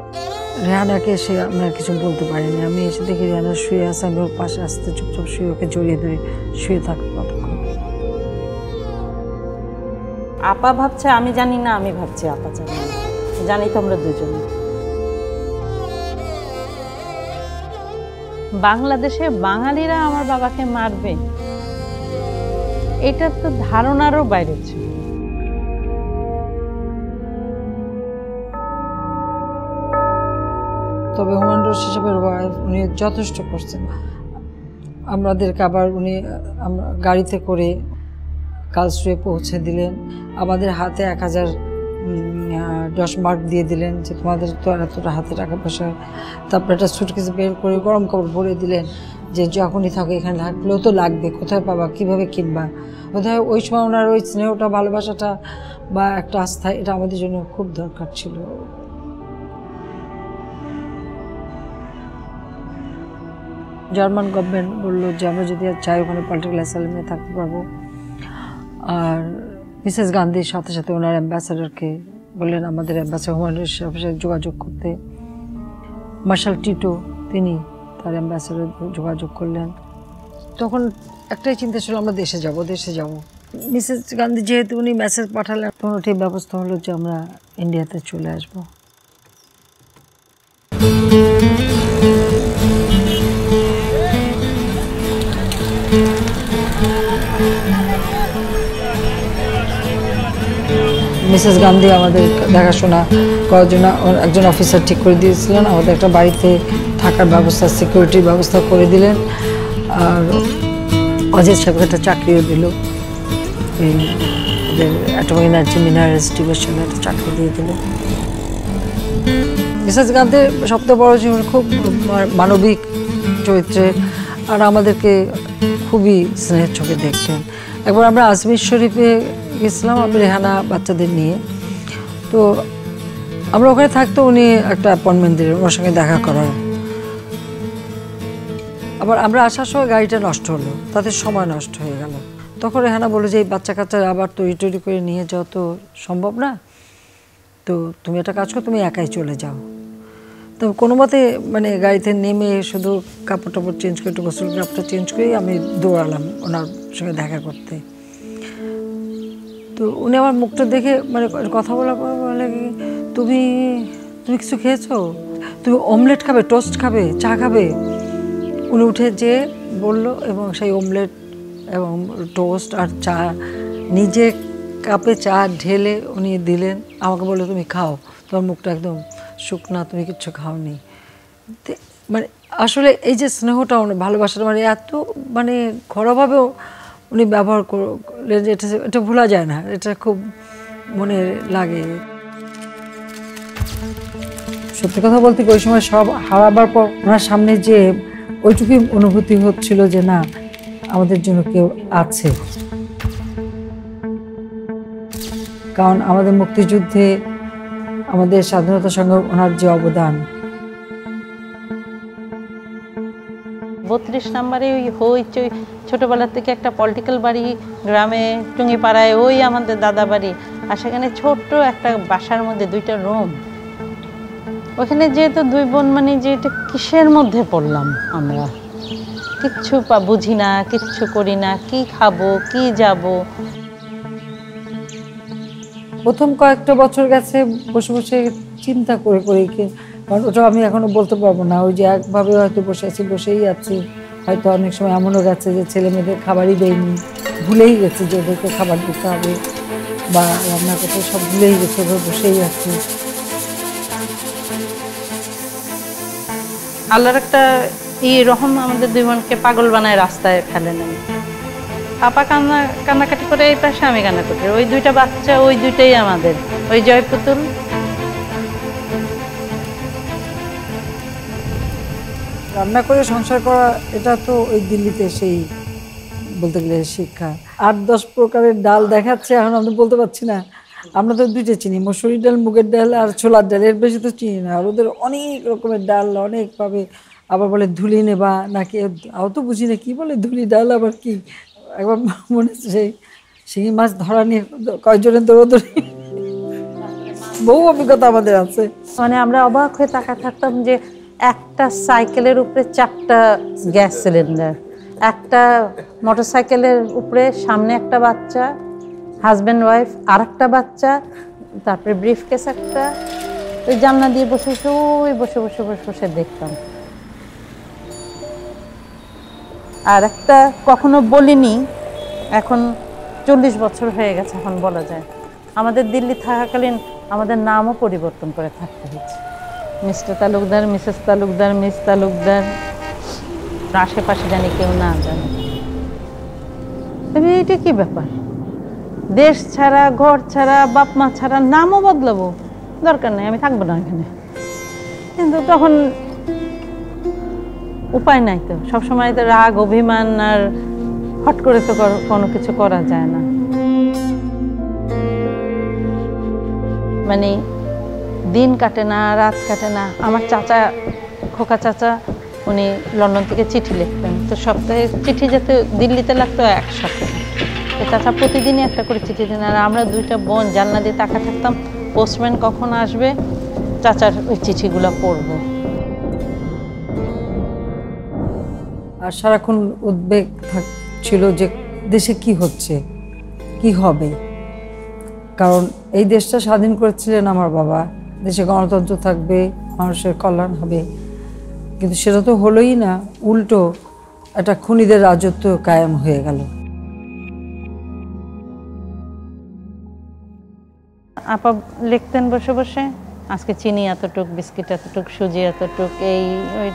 রেহানাকে এসে আমরা কিছু বলতে পারিনি। আমি এসে দেখি রেহানা শুয়ে আছে, আমি ওর পাশে আসতে চুপচাপ শুয়ে ওকে জড়িয়ে ধরে শুয়ে থাকবো কতক্ষণ। আপা ভাবছে আমি জানি না, আমি ভাবছি আপা জানি না, জানি তো আমরা দুজনে। বাংলাদেশে বাঙালিরা আমার বাবাকে মারবে, এটা তো ধারণারও বাইরে ছিল। তবে হুমায়ুন রশিদ সাহেবের ওয়াইফ উনি যথেষ্ট করছেন। আমাদেরকে আবার উনি গাড়িতে করে কালস্ট্রিয়ে পৌঁছে দিলেন, আমাদের হাতে 1000 মার্ক দিয়ে দিলেন যে তোমাদের তো এতটা হাতে টাকা পয়সা। তারপর একটা সুটকেস বের করে গরম কাপড় ভরে দিলেন যে যখনই থাকো এখানে থাকলেও তো লাগবে, কোথায় পাবা, কীভাবে কিনবা। বোধহয় ওই সময় ওনার ওই স্নেহটা, ভালোবাসাটা বা একটা আস্থা, এটা আমাদের জন্য খুব দরকার ছিল। জার্মান গভর্নমেন্ট বললো যে আমরা যদি চাই ওখানে পলিটিক্যাল অ্যাসাইলামে থাকতে পারবো। আর মিসেস গান্ধীর সাথে সাথে ওনার অ্যাম্বাসাডারকে বললেন আমাদের অ্যাম্বাসাডার হুমায়ুন রশিদ সাহেবের সাথে যোগাযোগ করতে। মার্শাল টিটো তিনি তার অ্যাম্বাসাডার যোগাযোগ করলেন। তখন একটাই চিন্তা ছিল আমরা দেশে যাব। মিসেস গান্ধী যেহেতু উনি মেসেজ পাঠালেন, তখন ওটাই ব্যবস্থা হলো যে আমরা ইন্ডিয়াতে চলে আসবো। মিসেস গান্ধী আমাদের দেখাশোনা করার জন্য একজন অফিসার ঠিক করে দিয়েছিলেন, আমাদের একটা বাড়িতে থাকার ব্যবস্থা, সিকিউরিটির ব্যবস্থা করে দিলেন। আর অজিত সাহেবকে একটা চাকরিও দিল, এই অ্যাটমিক এনার্জি মিনারেলস ডিভিশনে একটা চাকরি দিয়ে দিল। মিসেস গান্ধীর সবথেকে বড় জীবন খুব মানবিক চরিত্রে, আর আমাদেরকে খুবই স্নেহের চোখে দেখতেন। একবার আমরা আজমির শরীফে গেছিলাম আমি রেহানা বাচ্চাদের নিয়ে, তো আমরা ওখানে থাকতো, উনি একটা অ্যাপয়েন্টমেন্ট দিলেন ওনার সঙ্গে দেখা করার। আবার আমরা আসার সময় গাড়িটা নষ্ট হলো, তাদের সময় নষ্ট হয়ে গেল। তখন রেহানা বললো যে এই বাচ্চা কাচ্চারা আবার তৈরি করে নিয়ে যাওয়া তো সম্ভব না, তো তুমি একটা কাজ করো, তুমি একাই চলে যাও। তো কোনো মতে মানে গাড়িতে নেমে শুধু কাপড় টাপড় চেঞ্জ করে, একটু গোসল কাপড়টা চেঞ্জ করেই আমি দৌড়ালাম ওনার সঙ্গে দেখা করতে। তো উনি আমার মুখটা দেখে মানে কথা বলার পর বলে কি, তুমি তুমি কিছু খেয়েছো, তুমি অমলেট খাবে, টোস্ট খাবে, চা খাবে? উনি উঠে যেয়ে বলল এবং সেই অমলেট এবং টোস্ট আর চা নিজে কাপে চা ঢেলে উনি দিলেন। আমাকে বললো তুমি খাও, তোমার মুখটা একদম শুকনা, তুমি কিচ্ছু খাওনি। মানে আসলে এই যে স্নেহটা, ভালোবাসাটা মানে এত মানে ঘরোয়াভাবেও উনি ব্যবহার করলেন যে এটা ভোলা যায় না, এটা খুব মনে লাগে। সত্যি কথা বলতে ওই সময় সব হারাবার পর ওনার সামনে যে ওইটুকুই অনুভূতি হচ্ছিল যে না, আমাদের জন্য কেউ আছে। কারণ আমাদের মুক্তিযুদ্ধে, আমাদের স্বাধীনতা সংগ্রামে ওনার যে অবদান। 32 নম্বরে ওই হইচই, ছোটোবেলার থেকে একটা পলিটিক্যাল বাড়ি গ্রামে টুঙ্গিপাড়ায়, ওই আমাদের দাদা বাড়ি। আর সেখানে ছোট্ট একটা বাসার মধ্যে 2টা রুম। ওখানে যেহেতু 2 বোন, মানে যে এটা কিসের মধ্যে পড়লাম আমরা, কিচ্ছু বুঝি না, কিচ্ছু করি না, কি খাবো, কি যাব। প্রথম কয়েকটা বছর গেছে বসে বসে চিন্তা করে করে, কারণ ওটা আমি এখনো বলতে পারবো না। ওই যে একভাবে হয়তো বসে আছি, বসেই আছি। হয়তো অনেক সময় এমনও গেছে যে ছেলে মেয়েদের খাবারই দেয়নি, ভুলেই গেছে যে ওদেরকে খাবার দিতে হবে বা রান্না করতে, সব ভুলেই গেছে, ওভাবে বসেই আছি। আল্লাহর একটা রহম, আমাদের 2 বোনকে পাগল বানায় রাস্তায় ফেলে নেন। পাপা কান্নাকাটি করে এই পাশে, আমি কান্না করি। ওই 2টা বাচ্চা, ওই 2টাই আমাদের, ওই জয়পুতুল। রান্না করে সংসার করা, এটা তো ওই দিল্লিতে সেই বলতে গেলে শিক্ষা। 8-10 প্রকারের ডাল দেখাচ্ছে, এখন আমি বলতে পারছি না। আমরা তো 2টা চিনি, মসুরি ডাল, মুগের ডাল আর ছোলার ডাল, এর বেশি তো চিনি না। আর ওদের অনেক রকমের ডাল, অনেকভাবে। আবার বলে ধুলি নেবা নাকি, আও তো বুঝি না কি বলে ধুলি ডাল আবার কি। একবার মনে হচ্ছে সেই শিঙি মাছ ধরা নিয়ে কয়েকজনের দৌড়দৌড়ি, বহু অভিজ্ঞতা আমাদের আছে। মানে আমরা অবাক হয়ে তাকায় থাকতাম যে একটা সাইকেলের উপরে 4টা গ্যাস সিলিন্ডার, একটা মোটরসাইকেলের উপরে সামনে একটা বাচ্চা, হাজব্যান্ড ওয়াইফ আর একটা বাচ্চা, তারপরে ব্রিফকেস একটা। ওই জানলা দিয়ে বসে বসে ওই বসে বসে বসে বসে দেখতাম। আর একটা কখনো বলিনি, এখন 40 বছর হয়ে গেছে, এখন বলা যায়। আমাদের দিল্লি থাকাকালীন আমাদের নামও পরিবর্তন করে থাকতে হয়েছে। Mister Talukdar, Mrs Talukdar, miss Talukdar, আশেপাশে জানি কেউ না জানে। এটা কি ব্যাপার? দেশ ছাড়া, ঘর ছাড়া, বাপ মা ছাড়া নামও বদলাবো? দরকার নেই, আমি থাকবো না এখানে। কিন্তু তখন উপায় নাই তো, সবসময় তো রাগ, অভিমান আর হট করে তো কোনো কিছু করা যায় না। মানে দিন কাটে না, রাত কাটে না। আমার চাচা, খোকা চাচা, উনি লন্ডন থেকে চিঠি লিখতেন। তো সপ্তাহে চিঠি যেতে দিল্লিতে লাগতো 1 সপ্তাহ। তো চাচা প্রতিদিনই একটা করে চিঠি দিন। আর আমরা 2টা বোন জানলা দিয়ে তাকা থাকতাম, পোস্টম্যান কখন আসবে, চাচার ওই চিঠিগুলো পড়বো। আর সারাক্ষণ উদ্বেগ ছিল যে দেশে কি হচ্ছে, কি হবে। কারণ এই দেশটা স্বাধীন করেছিলেন আমার বাবা, দেশে গণতন্ত্র থাকবে, মানুষের কল্যাণ হবে, কিন্তু সেটা তো হলোই না। উল্টো একটা খুনিদের রাজত্ব কায়েম হয়ে গেল। আপা লিখতেন বসে বসে, আজকে চিনি এতটুক, বিস্কিট এতটুক, সুজি এতটুক, এই ওই।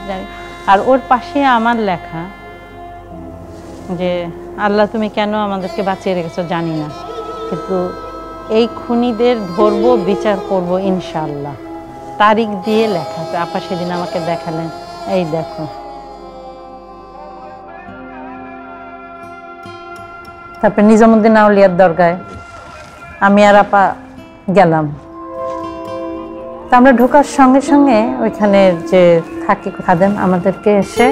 আর ওর পাশে আমার লেখা যে আল্লাহ তুমি কেন আমাদেরকে বাঁচিয়ে রেখেছো জানি না, কিন্তু এই খুনিদের ধরবো, বিচার করব ইনশাআল্লাহ। তারিখ দিয়ে লেখা। আপা সেদিন আমাকে দেখালেন, এই দেখো। তারপরে নিজামুদ্দিন আউলিয়ার দরগায় আমি আর আপা গেলাম। তা আমরা ঢোকার সঙ্গে সঙ্গে ওইখানে যে থাকি খাদেম আমাদেরকে এসে,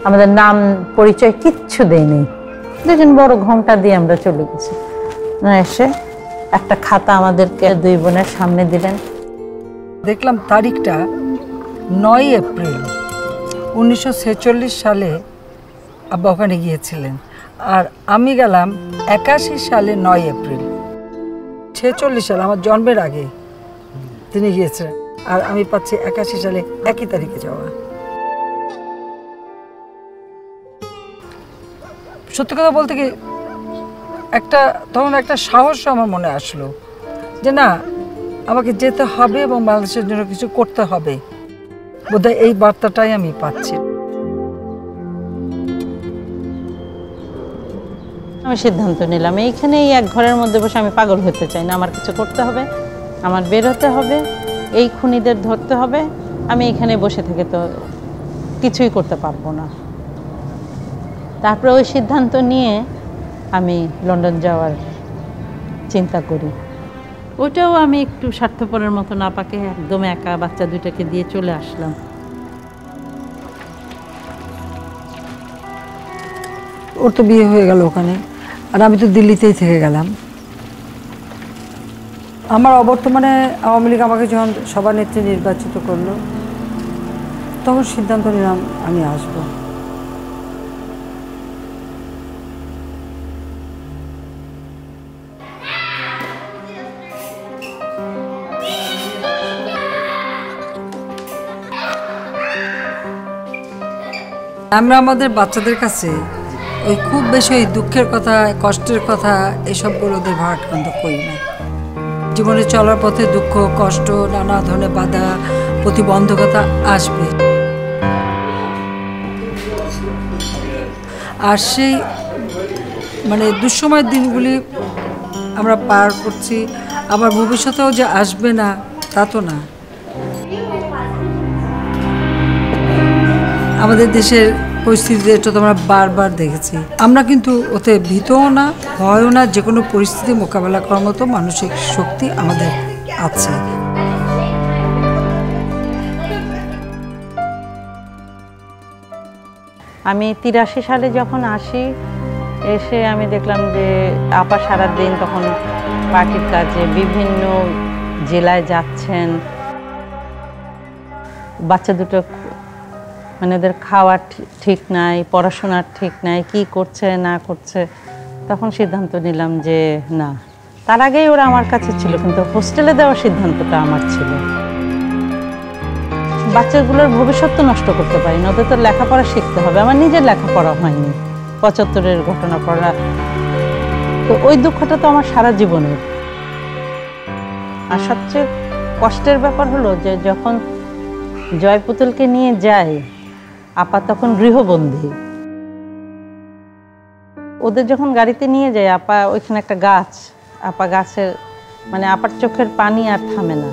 আমাদের নাম পরিচয় কিচ্ছু দেয়নি, 2জন বড় ঘোমটা দিয়ে আমরা চলে গেছি। এসে একটা খাতা আমাদেরকে 2 বোনের সামনে দিলেন। দেখলাম তারিখটা 9 এপ্রিল 1946 সালে আব্বা ওখানে গিয়েছিলেন, আর আমি গেলাম 81 সালে 9 এপ্রিল। 46 সালে আমার জন্মের আগে তিনি গিয়েছিলেন, আর আমি পাচ্ছি 81 সালে একই তারিখে যাওয়া। সত্যি কথা বলতে কি তখন একটা সাহস আমার মনে আসলো যে না, আমাকে যেতে হবে এবং বাংলাদেশের জন্য কিছু করতে হবে। বোধহয় এই বার্তাটাই আমি পাচ্ছি। আমি সিদ্ধান্ত নিলাম এইখানে এই এক ঘরের মধ্যে বসে আমি পাগল হতে চাই না, আমার কিছু করতে হবে, আমার বের হতে হবে, এই খুনিদের ধরতে হবে। আমি এখানে বসে থেকে তো কিছুই করতে পারবো না। তারপরে ওই সিদ্ধান্ত নিয়ে আমি লন্ডন যাওয়ার চিন্তা করি। ওইটাও আমি একটু স্বার্থপরের মতো না পাকে একদম একা বাচ্চা দুইটাকে দিয়ে চলে আসলাম। ওর তো বিয়ে হয়ে গেল ওখানে, আর আমি তো দিল্লিতেই থেকে গেলাম। আমার অবর্তমানে আওয়ামী লীগ আমাকে যখন সভানেত্রী নির্বাচিত করলো, তখন সিদ্ধান্ত নিলাম আমি আসবো। আমরা আমাদের বাচ্চাদের কাছে ওই খুব বেশি ওই দুঃখের কথা, কষ্টের কথা এসবগুলো ওদের ভারাক্রান্ত করি না। জীবনে চলার পথে দুঃখ, কষ্ট, নানা ধরনের বাধা, প্রতিবন্ধকতা আসবে, আর সেই দুঃসময়ের দিনগুলি আমরা পার করছি, আবার ভবিষ্যতেও যে আসবে না তা তো না। আমাদের দেশের পরিস্থিতিতে এটা তো আমরা বারবার দেখেছি। আমরা কিন্তু ওতে ভীতও না, ভয়ও না, যে কোনো পরিস্থিতি মোকাবেলা করার মতো মানসিক শক্তি আমাদের আছে। আমি 83 সালে যখন আসি, এসে আমি দেখলাম যে আপা সারাদিন তখন পার্টির কাজে বিভিন্ন জেলায় যাচ্ছেন। বাচ্চা দুটো ওদের খাওয়ার ঠিক নাই, পড়াশোনার ঠিক নাই, কি করছে না করছে। তখন সিদ্ধান্ত নিলাম যে না, তার আগেই ওরা আমার কাছে ছিল, কিন্তু হোস্টেলে দেওয়ার সিদ্ধান্তটা আমার ছিল। বাচ্চাগুলোর ভবিষ্যৎ তো নষ্ট করতে পারি না, ওদের তো লেখাপড়া শিখতে হবে। আমার নিজের লেখাপড়া হয়নি, 75-এর ঘটনা পড়া, তো ওই দুঃখটা তো আমার সারা জীবনের। আর সবচেয়ে কষ্টের ব্যাপার হলো যে যখন জয় পুতুলকে নিয়ে যায়, আপা তখন গৃহবন্দী। ওদের যখন গাড়িতে নিয়ে যায়, আপা ওইখানে একটা গাছ, আপা গাছের আপার চোখের পানি আর থামে না।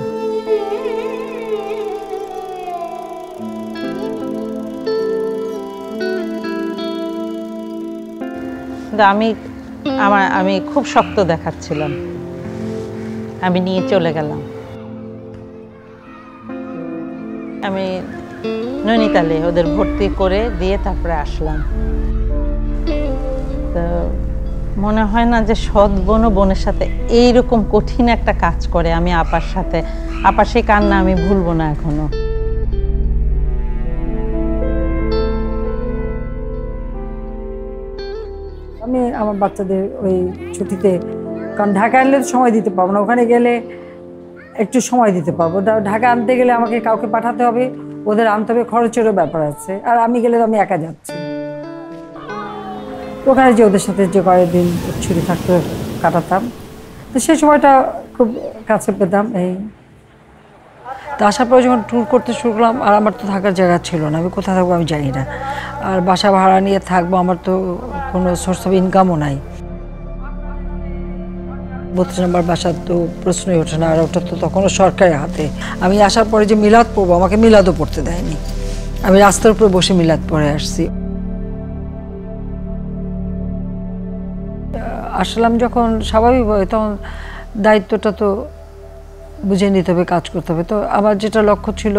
আমি খুব শক্ত দেখাচ্ছিলাম, আমি নিয়ে চলে গেলাম। আমি নৈনিতালে ওদের ভর্তি করে দিয়ে তারপরে আসলাম। তো মনে হয় না যে সৎ বোন ও বোনের সাথে এইরকম কঠিন একটা কাজ করে। আমি আপার সাথে, আপার সেই কান্না আমি ভুলবো না এখনো। আমি আমার বাচ্চাদের ওই ছুটিতে, কারণ ঢাকা আনলে সময় দিতে পারবো না, ওখানে গেলে একটু সময় দিতে পারবো। ঢাকা আনতে গেলে আমাকে কাউকে পাঠাতে হবে, ওদের আনতে হবে, খরচেরও ব্যাপার আছে। আর আমি গেলে তো আমি একা যাচ্ছি। ওখানে যে ওদের সাথে যে কয়েকদিন ছুটি থাকতে কাটাতাম, তো সেই সময়টা খুব কাছে পেতাম। এই তো আসার পরে যখন ট্যুর করতে শুরু করলাম, আর আমার তো থাকার জায়গা ছিল না, আমি কোথায় থাকবো আমি জানি না, আর বাসা ভাড়া নিয়ে থাকবো, আমার তো কোনো সোর্স অফ ইনকামও নাই। 32 নম্বর বাসার তো প্রশ্নই ওঠে না, আর ওটা তো তখনও সরকারের হাতে। আমি আসার পরে যে মিলাদ পড়বো, আমাকে মিলাদও পড়তে দেয়নি। আমি রাস্তার উপরে বসে মিলাদ পড়ে আসছি। আসলাম যখন স্বাভাবিকভাবে, তখন দায়িত্বটা তো বুঝে নিতে হবে, কাজ করতে হবে। তো আমার যেটা লক্ষ্য ছিল,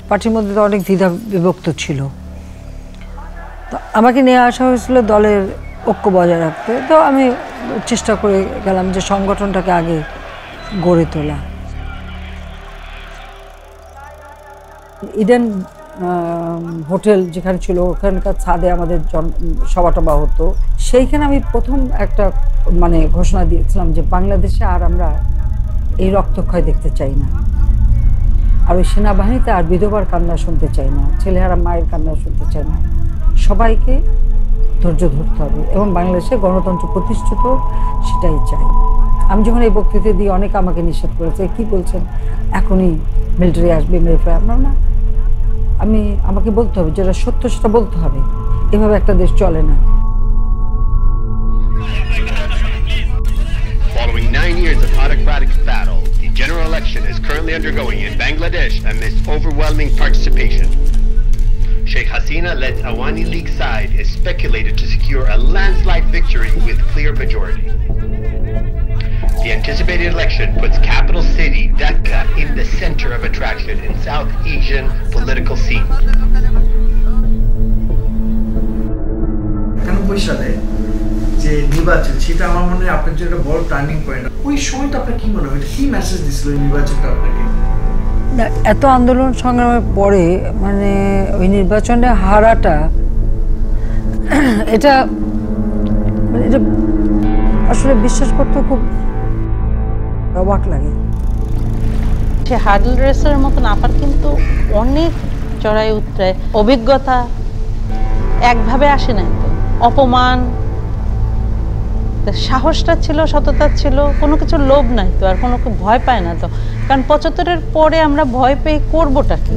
পার্টির মধ্যে তো অনেক দ্বিধা বিভক্ত ছিল, তো আমাকে নিয়ে আসা হয়েছিল দলের ঐক্য বজায় রাখতে। তো আমি চেষ্টা করে গেলাম যে সংগঠনটাকে আগে গড়ে তোলা। ইডেন হোটেল যেখানে ছিল, ওখানকার ছাদে আমাদের সভা টভা হতো। সেইখানে আমি প্রথম একটা ঘোষণা দিয়েছিলাম যে বাংলাদেশে আর আমরা এই রক্তক্ষয় দেখতে চাই না। আর ওই সেনাবাহিনীতে আর বিধবার কান্না শুনতে চাই না, ছেলেহারা মায়ের কান্না শুনতে চাই না। সবাইকে ধৈর্য ধরতে হবে এবং বাংলাদেশে গণতন্ত্র প্রতিষ্ঠিত, সেটাই চাই। আমি যখন এই বক্তৃতা দিয়ে অনেকে আমাকে নিষেধ করেছে, কি বলছেন এখনই মিলিটারি আসবে মেরে ফেলে, আপনার না, আমাকে বলতে হবে যেটা সত্য সেটা বলতে হবে। এভাবে একটা দেশ চলে না। Following 9 years of autocratic battle, the general election is currently undergoing in Bangladesh amidst overwhelming participation. Sheikh Hasina-led Awami League side is speculated to secure a landslide victory with clear majority. The anticipated election puts capital city Dhaka in the center of attraction in South Asian political scene. 91 সালে যে নির্বাচন, সেটা আমার মনে হয় আপনার জন্য একটা বড় টার্নিং পয়েন্ট। ওই সময়টা আপনার কি মনে হয়, কি মেসেজ দিছিল ওই নির্বাচনটা আপনাকে? এত আন্দোলন সংগ্রামের পরে মানে ওই নির্বাচনে হারাটা, এটা আসলে বিশ্বাস করতে খুব অবাক লাগে। সে হার্ডল রেসের মতন আপার কিন্তু অনেক চড়াই উতরায় অভিজ্ঞতা একভাবে আসে নাই তো। অপমান, সাহসটা ছিল, সততা ছিল, কোনো কিছু লোভ নাই তো, আর কোনো ভয় পায় না তো। কারণ 75-এর পরে আমরা ভয় পেয়ে করবোটা কি?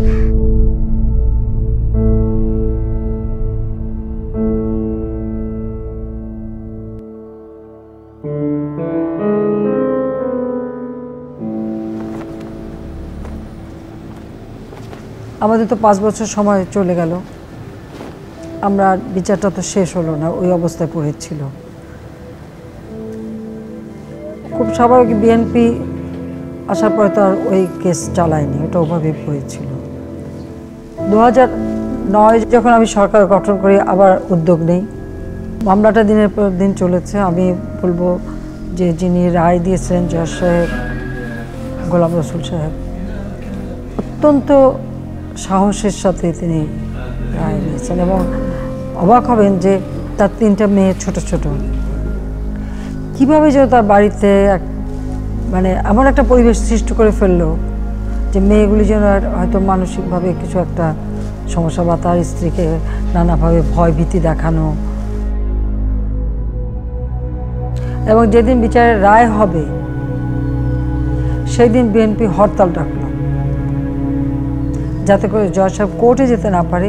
আমাদের তো 5 বছর সময় চলে গেল, আমরা বিচারটা তো শেষ হলো না, ওই অবস্থায় পড়েছিল। খুব স্বাভাবিক, বিএনপি আসার পরে তো আর ওই কেস চালায়নি, ওটা ওভাবে পড়েছিল। 2009 যখন আমি সরকার গঠন করি, আবার উদ্যোগ নেই। মামলাটা দিনের পর দিন চলেছে। আমি বলবো যে যিনি রায় দিয়েছেন জজ সাহেব, গোলাম রসুল সাহেব, অত্যন্ত সাহসের সাথে তিনি রায় নিয়েছেন এবং অবাক হবেন যে তার 3টা মেয়ে ছোট ছোট, কীভাবে যেন তার বাড়িতে মানে এমন একটা পরিবেশ সৃষ্টি করে ফেললো যে মেয়েগুলি যেন হয়তো মানসিকভাবে কিছু একটা সমস্যা, বা তার স্ত্রীকে নানাভাবে ভয় ভীতি দেখানো। এবং যেদিন বিচারের রায় হবে সেই দিন বিএনপি হরতাল ডাকলো, যাতে করে জজ সাহেব কোর্টে যেতে না পারে,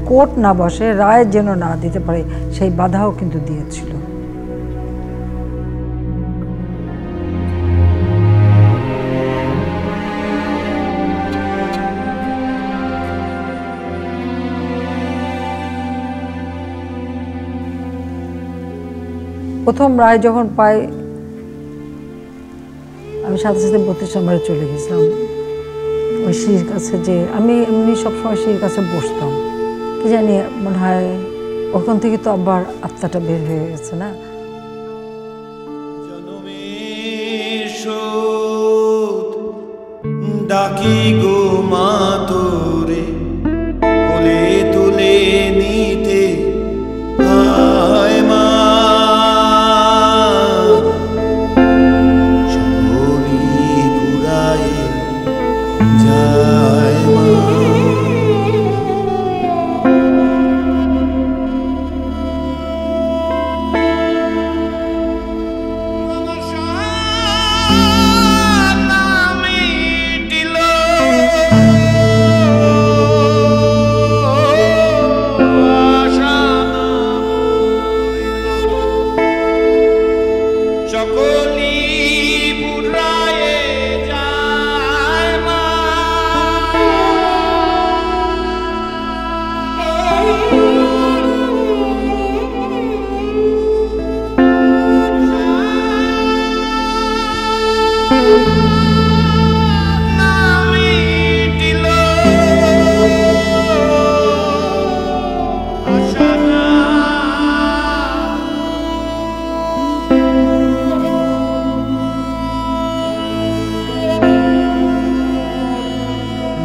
কোর্ট না বসে, রায় যেন না দিতে পারে, সেই বাধাও কিন্তু দিয়েছিল। প্রথম রায় যখন পাই, আমি সাথে সাথে 32 নম্বরে চলে গেছিলাম ওই সিঁড়ির কাছে, যে আমি এমনি সবসময় সিঁড়ির কাছে বসতাম, কি জানি মনে হয় ওখান থেকে তো আবার আত্মাটা বের হয়ে গেছে না। ডাকি গো মা তোরে কোলে তুলে নিতে, আয় মা সকলি পুরায় যায় মা।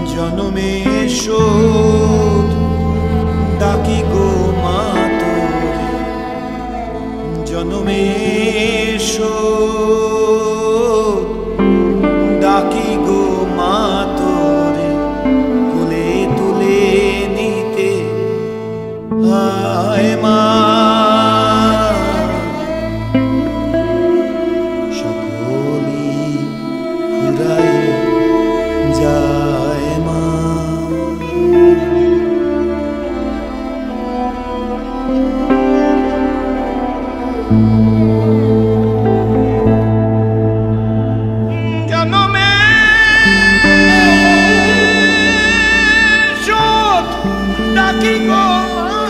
জনমের শোধ ডাকি গো মা তোরে, জনমের শোধ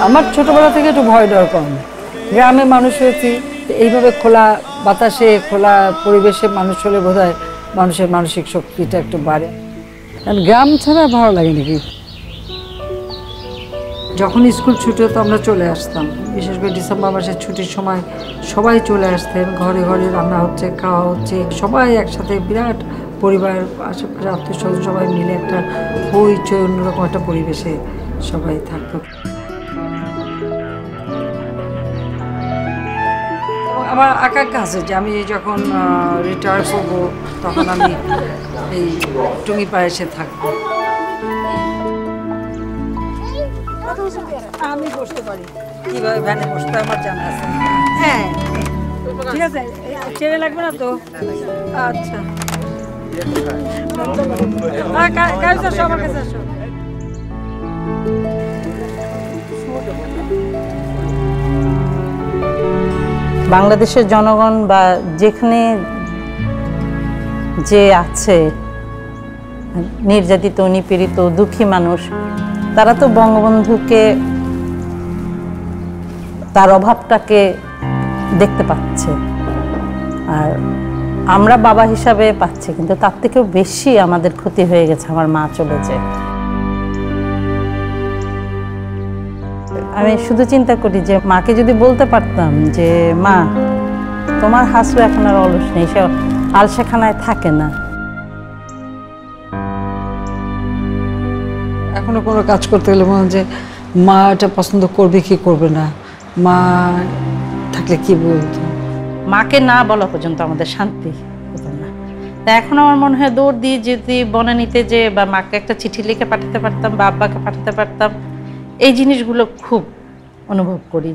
আমার ছোটবেলা থেকে একটু ভয় ডর কম, গ্রামে মানুষ হয়েছি, এইভাবে খোলা বাতাসে খোলা পরিবেশে মানুষ হলে বোধহয় মানুষের মানসিক শক্তিটা একটু বাড়ে। কারণ গ্রাম ছাড়া ভালো লাগে নাকি। যখন স্কুল ছুটি হতো আমরা চলে আসতাম, বিশেষ করে ডিসেম্বর মাসের ছুটির সময় সবাই চলে আসতেন, ঘরে ঘরে রান্না হচ্ছে, খাওয়া হচ্ছে, সবাই একসাথে বিরাট পরিবার, আশেপাশে আত্মীয় স্বজন সবাই মিলে একটা হইচই অন্যরকম একটা পরিবেশে সবাই থাকতো। আমার আকাঙ্ক্ষা আছে যে আমি যখন রিটায়ার করবো তখন আমি এই টুঙ্গিপাড়ায় এসে থাকবো। আমি বসতে পারি, কিভাবে ভ্যানে বসতে আমার জানা আছে। হ্যাঁ ঠিক আছে, ছেড়ে লাগবে না তো? আচ্ছা আমার কাছে আসো। বাংলাদেশের জনগণ বা যেখানে যে আছে নির্যাতিত, নিপীড়িত, দুঃখী মানুষ, তারা তো বঙ্গবন্ধুকে, তার অভাবটাকে দেখতে পাচ্ছে। আর আমরা বাবা হিসাবে পাচ্ছি, কিন্তু তার থেকেও বেশি আমাদের ক্ষতি হয়ে গেছে আমার মা চলে যায়। আমি শুধু চিন্তা করি যে মাকে যদি বলতে পারতাম যে মা, তোমার হাসু এখন আর অলস নেই, সে আলসেখানায় থাকে না। এখনো কোনো কাজ করতে গেলে মনে হয় যে মা এটা পছন্দ করবে কি করবে না, মা থাকলে কি বলতো। মাকে না বলা পর্যন্ত আমাদের শান্তি হতো না। তা এখন আমার মনে হয় দৌড় দিয়ে যদি বনানীতে যে বা মাকে একটা চিঠি লিখে পাঠাতে পারতাম বা আব্বাকে পাঠাতে পারতাম, এই জিনিসগুলো খুব অনুভব করি।